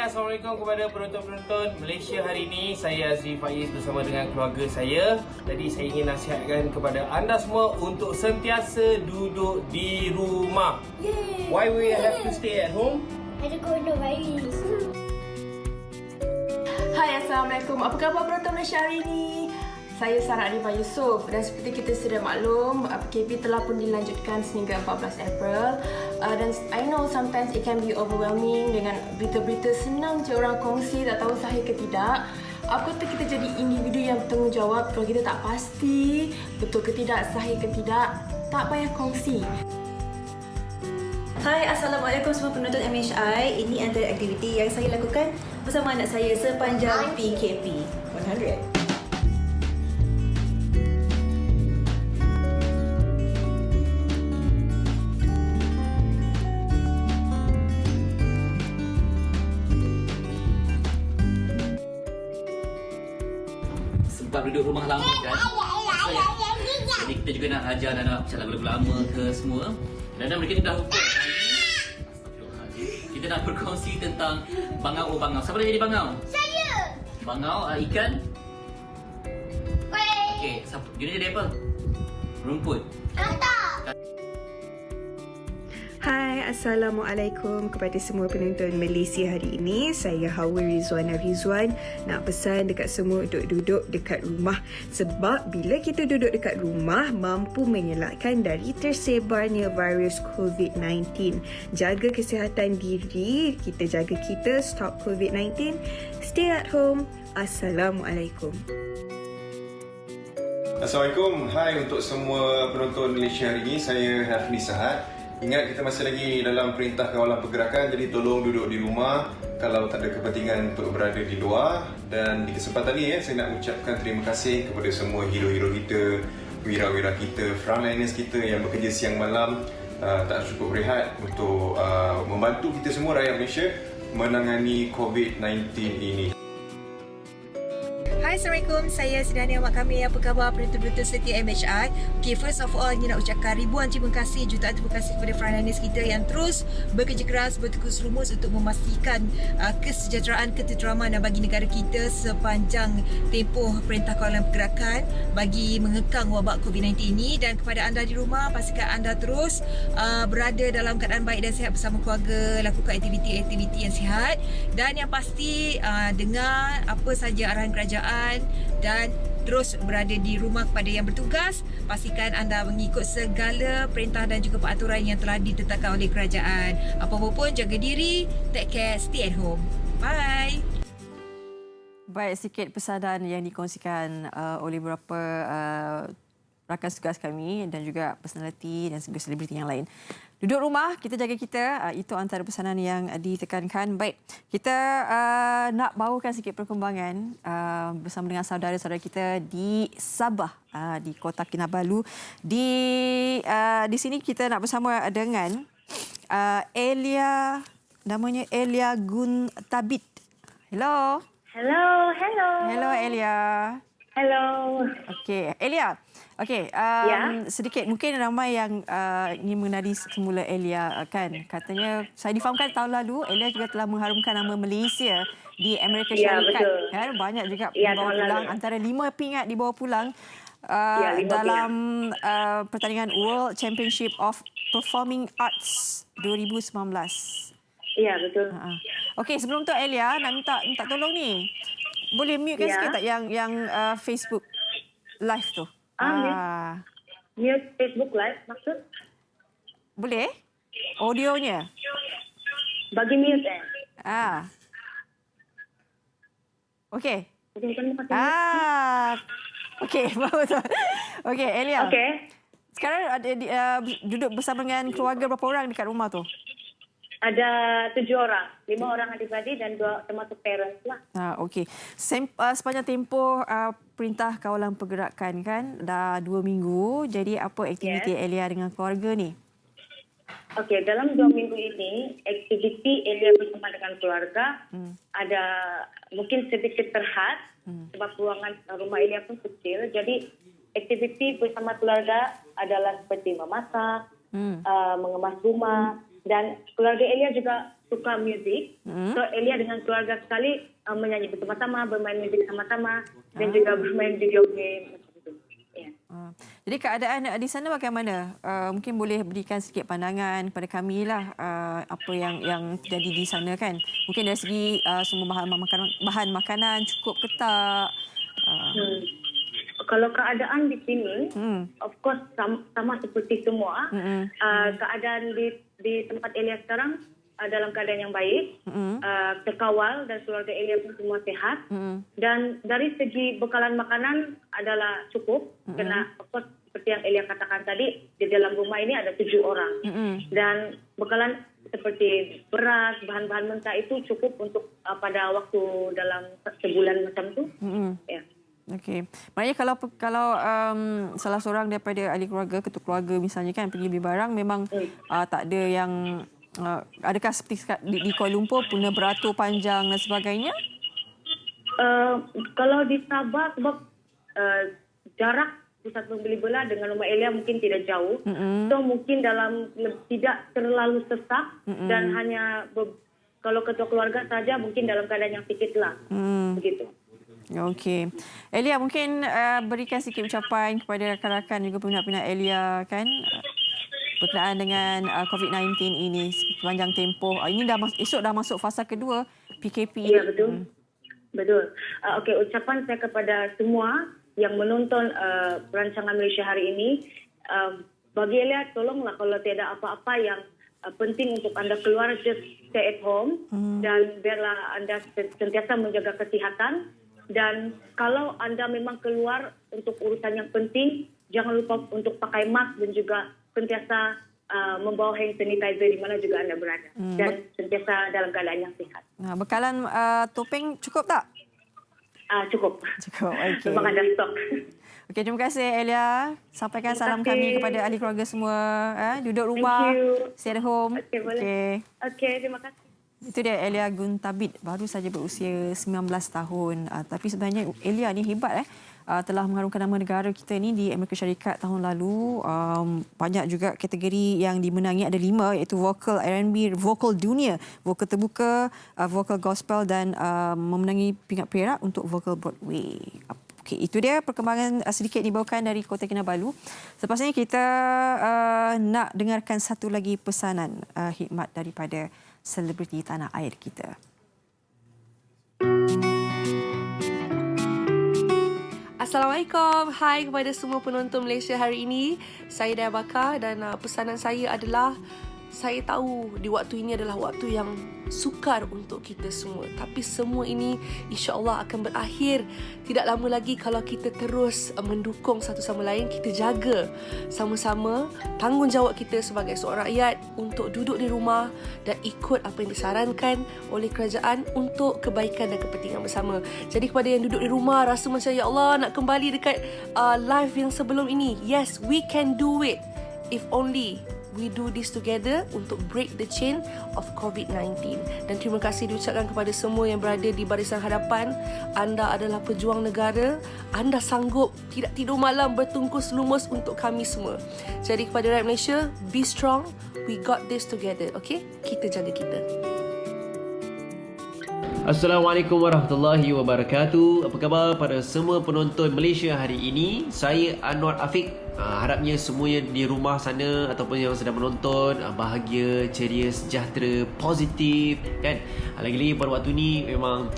Assalamualaikum kepada penonton-penonton Malaysia hari ini. Saya Azri Faiz bersama dengan keluarga saya. Jadi saya ingin nasihatkan kepada anda semua untuk sentiasa duduk di rumah.
Yay.
Why we have to stay at home?
Ada coronavirus.
Hai, Assalamualaikum. Apa khabar penonton Malaysia hari ini? Saya Sarah Adifah Yusof dan seperti kita sudah maklum, PKP telah pun dilanjutkan sehingga 14 April. Dan I know sometimes it can be overwhelming dengan berita-berita senang je orang kongsi, tak tahu sahih ke tidak. Apa kata kita jadi individu yang bertanggungjawab kalau kita tak pasti betul ke tidak, sahih ke tidak, tak payah kongsi.
Hai, Assalamualaikum semua penonton MHI. Ini antara aktiviti yang saya lakukan bersama anak saya sepanjang PKP 100.
Sebab duduk rumah lama kan, jadi kita juga nak ajar anak macam lagu-lagu lama ke semua. Dan mereka ni dah lupa. Kita nak berkongsi tentang bangau. Siapa dah jadi bangau?
Saya.
Bangau, ikan? Okey, Juna jadi apa? Rumput.
Kata.
Hai, Assalamualaikum kepada semua penonton Malaysia hari ini. Saya Hawa Rizwana Rizwan nak pesan dekat semua untuk duduk dekat rumah. Sebab bila kita duduk dekat rumah, mampu mengelakkan dari tersebarnya virus COVID-19. Jaga kesihatan diri, kita jaga kita, stop COVID-19. Stay at home. Assalamualaikum.
Assalamualaikum. Hai untuk semua penonton Malaysia hari ini. Saya Hafni Sahad. Ingat kita masih lagi dalam perintah kawalan pergerakan, jadi tolong duduk di rumah kalau tak ada kepentingan untuk berada di luar. Dan di kesempatan ini saya nak ucapkan terima kasih kepada semua hero-hero kita, wira-wira kita, frontliners kita yang bekerja siang malam tak cukup berehat untuk membantu kita semua rakyat Malaysia menangani COVID-19 ini.
Hai, Assalamualaikum. Saya Sedania Mak Kamil. Apa khabar penonton-penonton setia MHI? Okay, first of all, ingin nak ucapkan ribuan terima kasih, jutaan terima kasih kepada frontliners kita yang terus bekerja keras, bertekus lumus untuk memastikan kesejahteraan, ketenteraman dan bagi negara kita sepanjang tempoh perintah kawalan pergerakan bagi mengekang wabak COVID-19 ini. Dan kepada anda di rumah, pastikan anda terus berada dalam keadaan baik dan sihat bersama keluarga, lakukan aktiviti-aktiviti yang sihat dan yang pasti dengar apa saja arahan kerajaan dan terus berada di rumah. Kepada yang bertugas, pastikan anda mengikut segala perintah dan juga peraturan yang telah ditetapkan oleh kerajaan. Apa-apa pun, jaga diri, take care, stay at home. Bye.
Baik, sikit pesanan yang dikongsikan oleh beberapa rakan tugas kami dan juga personaliti dan juga selebriti yang lain. Duduk rumah, kita jaga kita. Itu antara pesanan yang ditekankan. Baik, kita nak bawakan sikit perkembangan bersama dengan saudara-saudara kita di Sabah, di Kota Kinabalu. Di sini kita nak bersama dengan Elia, namanya Elia Guntabit. Hello.
Hello.
Hello, Elia.
Hello.
Okey, Elia. Okey, sedikit mungkin ramai yang ingin mengenali semula Elia kan. Katanya saya difahamkan tahun lalu Elia juga telah mengharumkan nama Malaysia di Amerika Syarikat.
Betul.
Kan banyak juga
Ya,
dibawa
tahun
pulang,
lalu.
antara 5 pingat dibawa pulang. dalam pertandingan World Championship of Performing Arts 2019.
Ya, betul.
Okey, sebelum tu Elia nak minta tolong ni. Boleh mute kan sikit tak yang Facebook live tu?
Mute Facebook live maksud?
Boleh? Audionya?
Bagi mute
Okey. Okey, betul. Okey, Elia.
Okey.
Sekarang ada duduk bersama dengan keluarga berapa orang dekat rumah tu?
Ada 7 orang. 5 orang adik-beradik dan 2 termasuk parents lah.
Okey. Sepanjang tempoh perintah kawalan pergerakan kan, dah 2 minggu. Jadi apa aktiviti Elia dengan keluarga ni?
Okey, dalam 2 minggu ini, aktiviti Elia bersama dengan keluarga ada mungkin sedikit terhad sebab ruangan rumah Elia pun kecil. Jadi aktiviti bersama keluarga adalah seperti memasak, mengemas rumah, dan keluarga Elia juga suka muzik. So Elia dengan keluarga sekali menyanyi bersama-sama, bermain muzik sama-sama dan juga bermain video game.
Jadi keadaan di sana bagaimana? Mungkin boleh berikan sedikit pandangan kepada kami lah apa yang terjadi di sana kan. Mungkin dari segi semua bahan makanan cukup ke tak?
Kalau keadaan di sini, of course sama seperti semua. Keadaan di tempat Elia sekarang dalam keadaan yang baik, terkawal dan keluarga Elia pun semua sehat. Dan dari segi bekalan makanan adalah cukup, karena of course seperti yang Elia katakan tadi, di dalam rumah ini ada 7 orang. Dan bekalan seperti beras, bahan-bahan mentah itu cukup untuk pada waktu dalam sebulan macam tu.
Okey. Maknanya kalau salah seorang daripada ahli keluarga, ketua keluarga misalnya kan pergi beli barang, memang tak ada yang adakah seperti di Kuala Lumpur punah beratur panjang dan sebagainya?
Kalau di Sabah sebab jarak pusat pembeli bola dengan rumah Elia mungkin tidak jauh. So mungkin tidak terlalu sesak dan hanya kalau ketua keluarga saja mungkin dalam keadaan yang sikit lah. Begitu.
Okey. Elia, mungkin berikan sedikit ucapan kepada rakan-rakan juga peminat-peminat Elia kan berkenaan dengan COVID-19 ini sepanjang tempoh. Ini esok dah masuk fasa kedua PKP.
Ya, betul. Betul. Okey, ucapan saya kepada semua yang menonton perancangan Malaysia hari ini, bagi Elia tolonglah kalau tiada apa-apa yang penting untuk anda keluar, just stay at home dan biarlah anda sentiasa menjaga kesihatan. Dan kalau anda memang keluar untuk urusan yang penting, jangan lupa untuk pakai mask dan juga sentiasa membawa hand sanitizer di mana juga anda berada. Dan sentiasa dalam keadaan yang sihat.
Bekalan topeng cukup tak?
Cukup.
Okey.
Memang ada stok.
Okey, terima kasih Elia. Sampaikan salam kami kepada ahli keluarga semua. Duduk rumah, stay at home.
Okey, terima kasih.
Itu dia Elia Guntabit, baru saja berusia 19 tahun. Tapi sebenarnya Elia ni hebat telah mengharumkan nama negara kita ni di Amerika Syarikat tahun lalu. Banyak juga kategori yang dimenangi, ada 5 iaitu vokal R&B, vokal dunia, vokal terbuka, vokal gospel dan memenangi pingat perak untuk vokal Broadway. Okey, itu dia perkembangan sedikit dibawakan dari Kota Kinabalu. Sepasnya kita nak dengarkan satu lagi pesanan khidmat daripada selebriti tanah air kita.
Assalamualaikum. Hai kepada semua penonton Malaysia hari ini. Saya Daya Bakar dan pesanan saya adalah saya tahu di waktu ini adalah waktu yang sukar untuk kita semua. Tapi semua ini insya-Allah akan berakhir tidak lama lagi kalau kita terus mendukung satu sama lain. Kita jaga sama-sama tanggungjawab kita sebagai seorang rakyat untuk duduk di rumah dan ikut apa yang disarankan oleh kerajaan untuk kebaikan dan kepentingan bersama. Jadi kepada yang duduk di rumah rasa macam ya Allah nak kembali dekat live yang sebelum ini. Yes, we can do it if only we do this together untuk break the chain of COVID-19. Dan terima kasih diucapkan kepada semua yang berada di barisan hadapan. Anda adalah pejuang negara. Anda sanggup tidak tidur malam bertungkus lumus untuk kami semua. Jadi kepada rakyat Malaysia, be strong. We got this together, okay? Kita jaga kita.
Assalamualaikum warahmatullahi wabarakatuh. Apa khabar pada semua penonton Malaysia hari ini? Saya Anwar Afiq. Harapnya semuanya di rumah sana ataupun yang sedang menonton bahagia, ceria, sejahtera, positif kan. Lagi-lagi pada waktu ni memang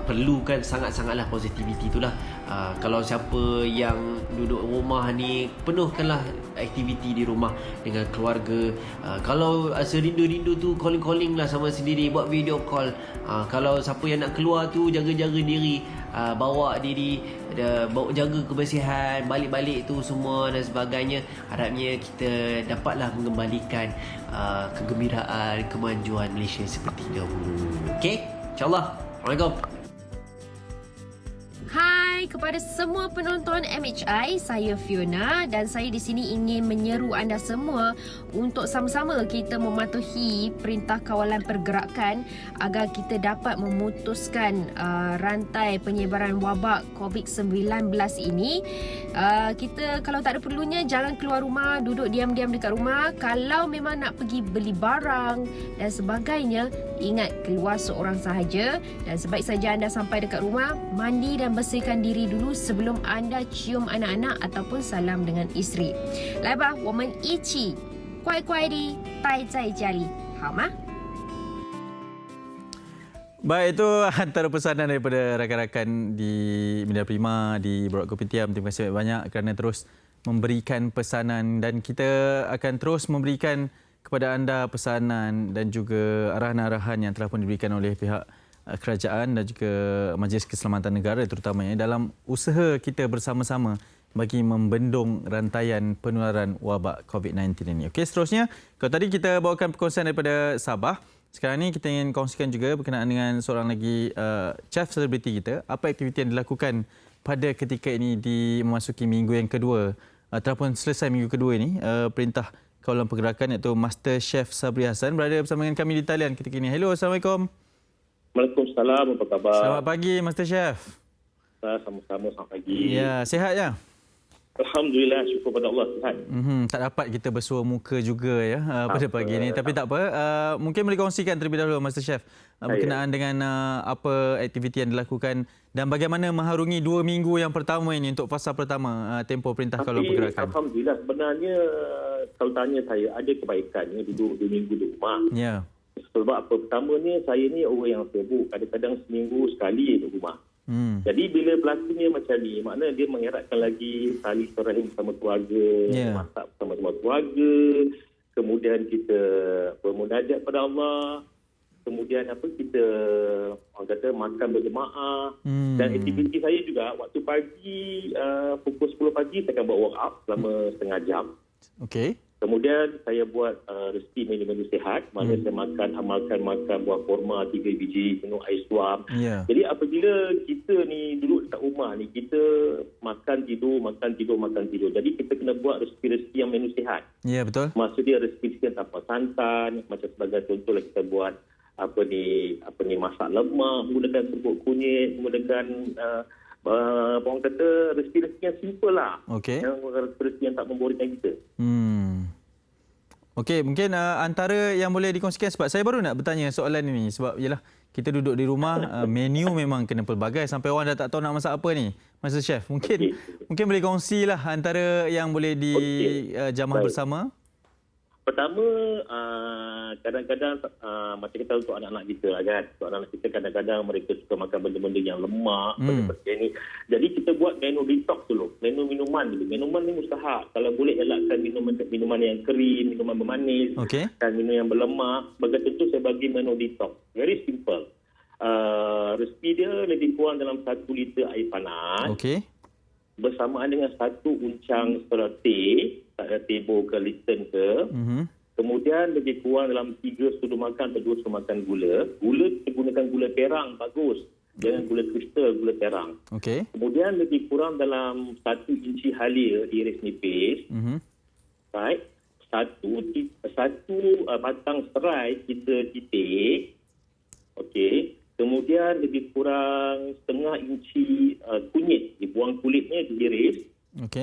perlukan sangat-sangatlah positivity itulah. Kalau siapa yang duduk rumah ni, penuhkanlah aktiviti di rumah dengan keluarga. Kalau serindu-rindu tu, calling-calling lah sama sendiri, buat video call. Kalau siapa yang nak keluar tu, jaga-jaga diri, bawa diri, jaga kebersihan, balik-balik tu semua dan sebagainya. Harapnya kita dapatlah mengembalikan kegembiraan, kemajuan Malaysia seperti dahulu. Okey? InsyaAllah. Assalamualaikum.
Hai kepada semua penonton MHI, saya Fiona dan saya di sini ingin menyeru anda semua untuk sama-sama kita mematuhi Perintah Kawalan Pergerakan agar kita dapat memutuskan rantai penyebaran wabak COVID-19 ini. Kita kalau tak ada perlunya jangan keluar rumah, duduk diam-diam dekat rumah. Kalau memang nak pergi beli barang dan sebagainya, ingat keluar seorang sahaja dan sebaik saja anda sampai dekat rumah, mandi dan bersihkan diri dulu sebelum anda cium anak-anak ataupun salam dengan isteri. 来吧，我们一起乖乖地待在家里，好吗？
Baik, itu antara pesanan daripada rakan-rakan di Media Prima, di Borak Kopitiam. Terima kasih banyak kerana terus memberikan pesanan dan kita akan terus memberikan kepada anda pesanan dan juga arahan-arahan yang telah pun diberikan oleh pihak kerajaan dan juga Majlis Keselamatan Negara terutamanya dalam usaha kita bersama-sama bagi membendung rantaian penularan wabak COVID-19 ini. Okey, seterusnya, kalau tadi kita bawakan perkongsian daripada Sabah, sekarang ni kita ingin kongsikan juga berkenaan dengan seorang lagi chef selebriti kita. Apa aktiviti yang dilakukan pada ketika ini di memasuki minggu yang kedua ataupun selesai minggu kedua ini, Perintah Kawalan Pergerakan iaitu Master Chef Sabri Hassan berada bersama dengan kami di talian ketika ini. Hello, Assalamualaikum.
Waalaikumsalam, apa khabar?
Selamat pagi, Master Chef.
Sama-sama, selamat pagi.
Ya, sihat ya?
Alhamdulillah, syukur pada Allah, sihat.
Tak dapat kita bersua muka juga ya pada pagi ini. Tapi tak apa, mungkin boleh kongsikan terlebih dahulu, Master Chef, berkenaan dengan apa aktiviti yang dilakukan dan bagaimana mengharungi 2 minggu yang pertama ini untuk fasa pertama tempoh Perintah Kawalan Pergerakan.
Alhamdulillah, sebenarnya kalau tanya saya, ada kebaikannya duduk 2 minggu di rumah.
Ya.
Sebab apa, pertamanya saya ni orang yang sibuk, kadang-kadang seminggu sekali di rumah. Jadi bila berlakunya macam ni, maknanya dia mengeratkan lagi tali silaturahim bersama keluarga, masak bersama-sama keluarga, kemudian kita bermunajat pada Allah, kemudian kita orang kata makan berjemaah, dan aktiviti saya juga waktu pagi pukul 10 pagi saya akan buat walk up selama setengah jam.
Okey.
Kemudian saya buat resipi menu-menu sihat. Maknanya saya amalkan makan buah kurma 3 biji, minum air suam.
Yeah.
Jadi apabila kita ni duduk dekat rumah ni, kita makan tidur. Jadi kita kena buat resipi-resipi yang menu sihat.
Ya, yeah, betul.
Maksudnya resipi yang tanpa santan. Macam sebagai contohlah kita buat apa ni masak lemak menggunakan serbuk kunyit, menggunakan orang kata resipi-resipi yang simple lah.
Okey.
Yang resipi yang tak memboringkan kita.
Okey, mungkin antara yang boleh dikongsikan, sebab saya baru nak bertanya soalan ini sebab ialah kita duduk di rumah, menu memang kena pelbagai sampai orang dah tak tahu nak masak apa ni, Master Chef. Mungkin boleh kongsilah antara yang boleh dijamah bersama.
Pertama, kadang-kadang macam kita untuk anak-anak kita lah kan. Untuk anak-anak kita kadang-kadang mereka suka makan benda-benda yang lemak, benda-benda ni. Jadi kita buat menu detox dulu. Menu minuman dulu. Minuman ni mustahak. Kalau boleh elakkan minuman yang kering, minuman bermanis, dan minum yang berlemak. Sebagai contoh saya bagi menu detox. Very simple. Resipi dia lebih kurang dalam 1 liter air panas. Bersamaan dengan 1 uncang setengah teh, tebo ke Lipton ke. Kemudian lebih kurang dalam 3 sudu makan atau 2 sudu makan gula. Gula kita gunakan gula perang, bagus. Jangan gula kristal, gula perang. Kemudian lebih kurang dalam 1 inci halia diiris nipis. Right. Satu batang serai kita titik. Okey. Kemudian lebih kurang setengah inci kunyit, dibuang kulitnya, diiris.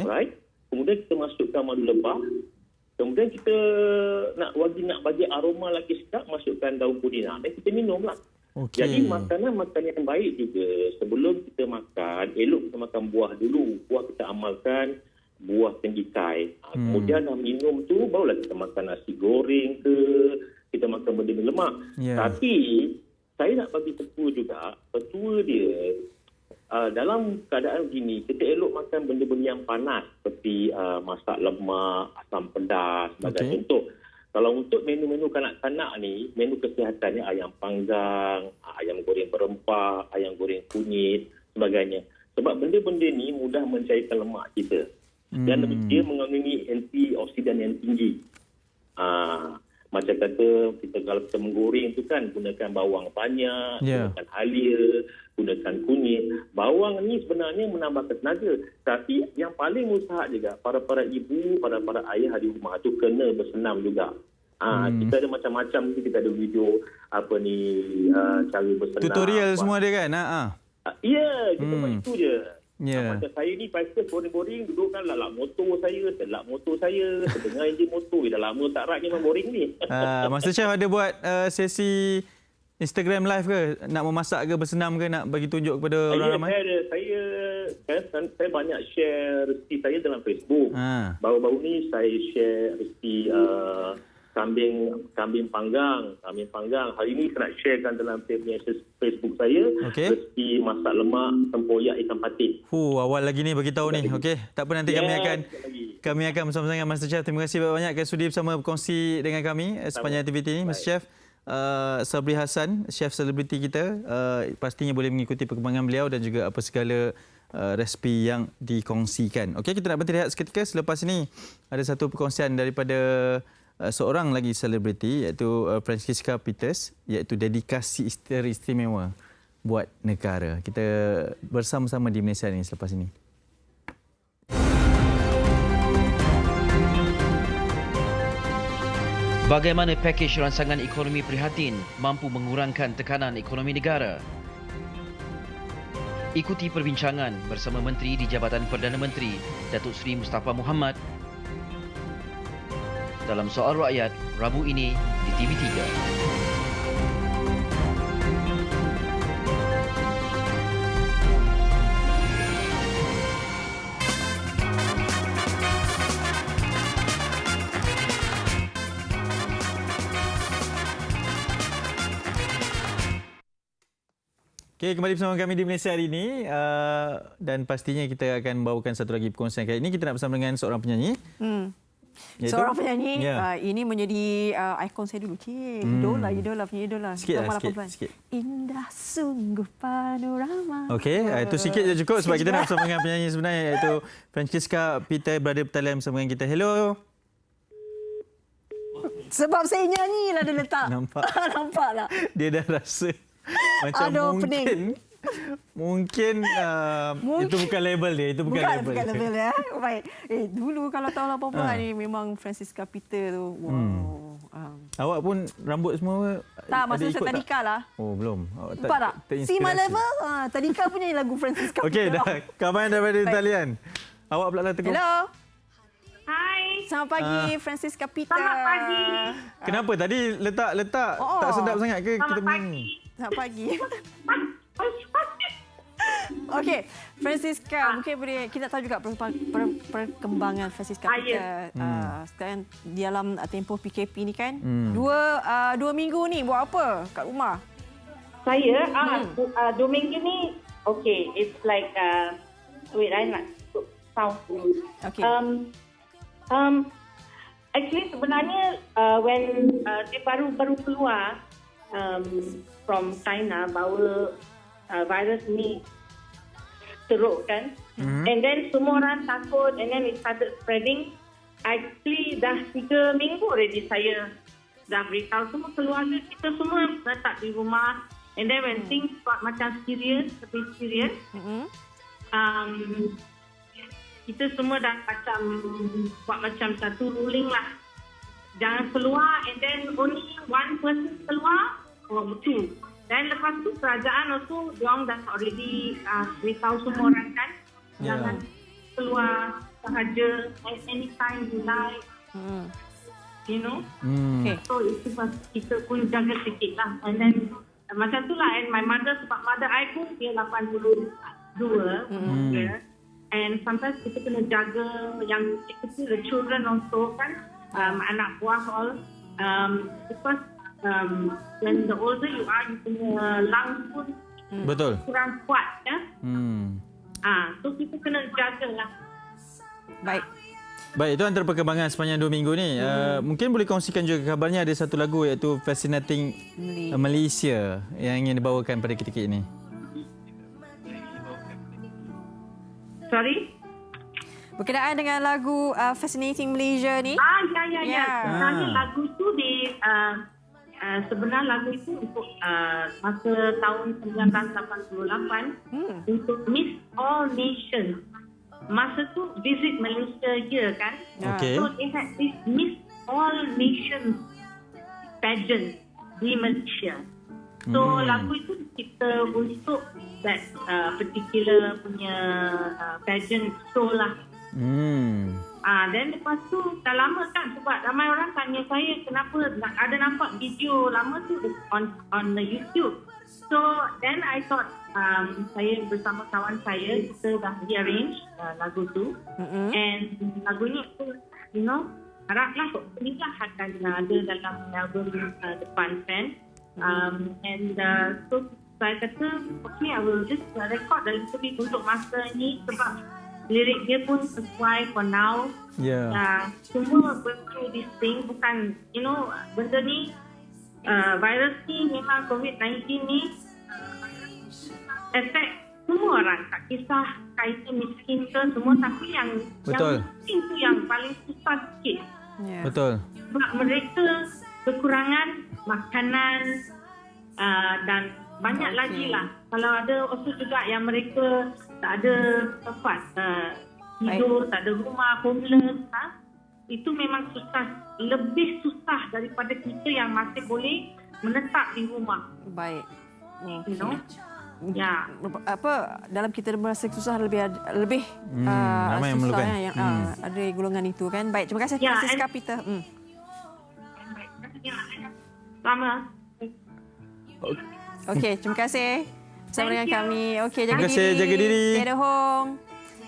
Right. Kemudian kita masukkan madu lebah. Kemudian kita nak bagi aroma lagi sedap, masukkan daun pudina. Dan kita minumlah.
Okey.
Jadi makanan-makanan yang baik juga, sebelum kita makan, elok kita makan buah dulu. Buah kita amalkan, buah tenggikai. Kemudian nak minum tu, barulah kita makan nasi goreng ke, kita makan benda lemak. Tapi, saya nak bagi petua juga, petua dia, dalam keadaan gini, kita elok makan benda-benda yang panas seperti masak lemak, asam pedas, sebagai contoh. Kalau untuk menu-menu kanak-kanak ni, menu kesihatan ni ayam panggang, ayam goreng berempah, ayam goreng kunyit, sebagainya. Sebab benda-benda ni mudah mencairkan lemak kita. Dan dia mengandungi antioksidan yang tinggi. Macam kata, kalau kita menggoreng tu kan, gunakan bawang banyak, gunakan halia, gunakan kunyit. Bawang ni sebenarnya menambahkan tenaga. Tapi yang paling mustahak juga, para ibu, para ayah di rumah tu kena bersenam juga. Kita ada macam-macam, kita ada video cara bersenam.
Tutorial semua dia kan?
Ya, kita buat itu je. Macam saya ni, pasal boring-boring, duduk kan lak motor saya, terdengar enjin motor. Dah lama tak ride memang boring ni.
Master Chef ada buat sesi Instagram live ke? Nak memasak ke, bersenam ke, nak bagi tunjuk kepada orang ramai?
Saya banyak share resipi saya dalam Facebook. Baru-baru ni saya share resipi kambing panggang. Hari ini saya nak sharekan dalam Facebook saya. Resipi masak lemak tempoyak ikan patin.
Awal lagi ni bagi tahu ni. Okey, tak apa, nanti kami akan bersama-sama dengan Master Chef. Terima kasih banyak kerana sudi bersama berkongsi dengan kami sepanjang aktiviti ini, Master Chef. Sabri Hassan, chef selebriti kita, pastinya boleh mengikuti perkembangan beliau dan juga apa segala resipi yang dikongsikan. Okey, kita nak berhenti rehat seketika. Selepas ini ada satu perkongsian daripada seorang lagi selebriti, iaitu Francisca Peters, iaitu dedikasi istimewa buat negara. Kita bersama-sama di Malaysia ini selepas ini.
Bagaimana pakej rancangan ekonomi prihatin mampu mengurangkan tekanan ekonomi negara? Ikuti perbincangan bersama Menteri di Jabatan Perdana Menteri, Datuk Seri Mustafa Mohamad, dalam Soal Rakyat, Rabu ini di TV3.
Okey, kembali bersama kami di Malaysia hari ini dan pastinya kita akan membawakan satu lagi perkongsian kali ini. Kita nak bersama dengan seorang penyanyi.
Seorang penyanyi ini menjadi ikon saya dulu. Idola.
Sikit.
Indah sungguh panorama.
Okey, itu sikit je cukup sebab kita nak bersama dengan penyanyi sebenarnya, iaitu Francisca Peters berada bertalian bersama dengan kita. Hello.
Sebab saya nyanyi lah dia letak.
Nampak
tak?
Dia dah rasa macam mungkin itu bukan label dia, bukan label
dia. Baik. Dulu kalau tahun 80-an ni memang Francisca Peters tu.
Awak pun rambut semua
tak, masa saya tadika lah.
Oh, belum.
Nampak tak? See my level? Tadika punya lagu Francisca Peters.
Okey, dah. Kawan daripada talian. Awak pula lah teguh.
Hello.
Hai.
Selamat pagi, Francisca Peters.
Selamat pagi.
Kenapa tadi letak tak sedap sangat ke kita menyanyi?
Selamat pagi. Okey, Francisca, mungkin boleh kita tahu juga perkembangan Francisca Peters sekarang di dalam tempoh PKP ni kan. Dua minggu ni buat apa kat rumah?
Saya 2 minggu ni it's like wait, I nak sound dulu.
Okay.
Actually sebenarnya when dia baru keluar from China bahawa virus ni teruk kan, and then semua orang takut, and then it started spreading. Actually dah 3 minggu already saya dah beritahu semua keluarga kita semua letak di rumah, and then when things got macam serious, kita semua dah buat macam satu ruling lah, jangan keluar, and then only one person keluar or two. Dan lepas tu kerajaan also diorang dah already beritahu semua orang kan, jangan keluar sahaja anytime you like, you know. Okay. So itu kita pun jaga sikit lah, and then macam tu lah. And my mother, sebab mother I pun dia 82 yeah. And sometimes kita kena jaga yang kecil, the children also kan, anak buah all, because when the older you are, you punya lungs pun
betul
kurang kuat ya. So kita kena jaga lah.
Baik, itu antara perkembangan sepanjang 2 minggu ni. Mungkin boleh kongsikan juga kabarnya ada satu lagu iaitu Fascinating Malaysia yang ingin dibawakan pada ketika ini.
Sorry?
Berkenaan dengan lagu Fascinating Malaysia ni.
Ya. Sebenarnya lagu tu sebenarnya lagu itu untuk masa tahun 1988 untuk Miss All Nations. Masa tu visit Malaysia je kan.
Okay.
So they had this Miss All Nations pageant di Malaysia. So lagu itu kita untuk that particular punya pageant show lah. Then lepas tu dah lama kan, sebab ramai orang tanya saya kenapa ada nampak video lama tu on the YouTube. So then I thought saya bersama kawan saya kita dah rearrange lagu tu. And lagu ni haraplah inilah akan ada dalam album depan fan. So saya kata okay, I will just record a little bit untuk masa ni sebab lirik dia pun sesuai for now. Semua going through this thing, bukan benda ni virus ni memang COVID-19 ni efek semua orang, tak kisah kaitan miskin ke semua, tapi yang miskin tu yang paling susah sikit.
Betul.
Sebab mereka kekurangan makanan dan banyak lagi lah. Kalau ada also juga yang mereka tak ada tempat hidup, tak ada rumah, homeless, itu memang susah, lebih susah daripada kita yang masih boleh menetap di rumah.
Baik.
Ya.
Dalam kita merasa susah lebih
ramai yang memerlukan.
Ada golongan itu kan. Baik, terima kasih Francisca Peter.
Sama.
Okey, terima kasih bersama dengan kami. Okey, jaga
diri.
Stay at home.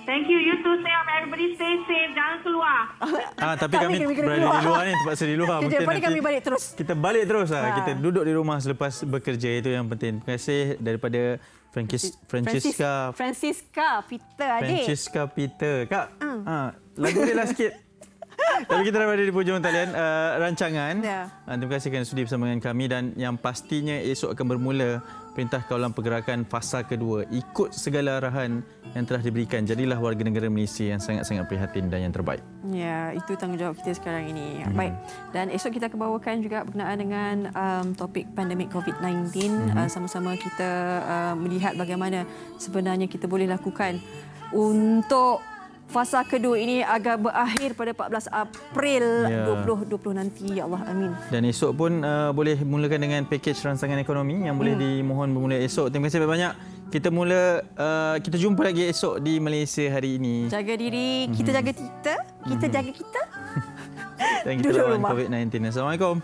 Thank you. You too. Everybody stay safe. Jangan keluar.
Tapi kami berada di luar ni, terpaksa di luar.
Mungkin nanti kami balik terus.
Kita balik terus. Kita duduk di rumah selepas bekerja. Itu yang penting. Terima kasih daripada Francisca Peter adik. Francisca Peter. Kak, lagu dia lah sikit. Tapi kita dah berada di hujung talian rancangan. Terima kasih kerana sudi bersama dengan kami dan yang pastinya esok akan bermula Perintah Kawalan Pergerakan fasa kedua. Ikut segala arahan yang telah diberikan. Jadilah warga negara Malaysia yang sangat-sangat prihatin dan yang terbaik. Ya, itu tanggungjawab kita sekarang ini. Baik. Dan esok kita akan bawakan juga berkenaan dengan topik pandemik COVID-19. Sama-sama kita melihat bagaimana sebenarnya kita boleh lakukan untuk fasa kedua ini agar berakhir pada 14 April 2020 nanti. Ya Allah, amin. Dan esok pun boleh mulakan dengan pakej rangsangan ekonomi yang boleh dimohon bermula esok. Terima kasih banyak. Kita jumpa lagi esok di Malaysia hari ini. Jaga diri, kita jaga kita jaga kita. Dan kita lawan COVID-19. Assalamualaikum.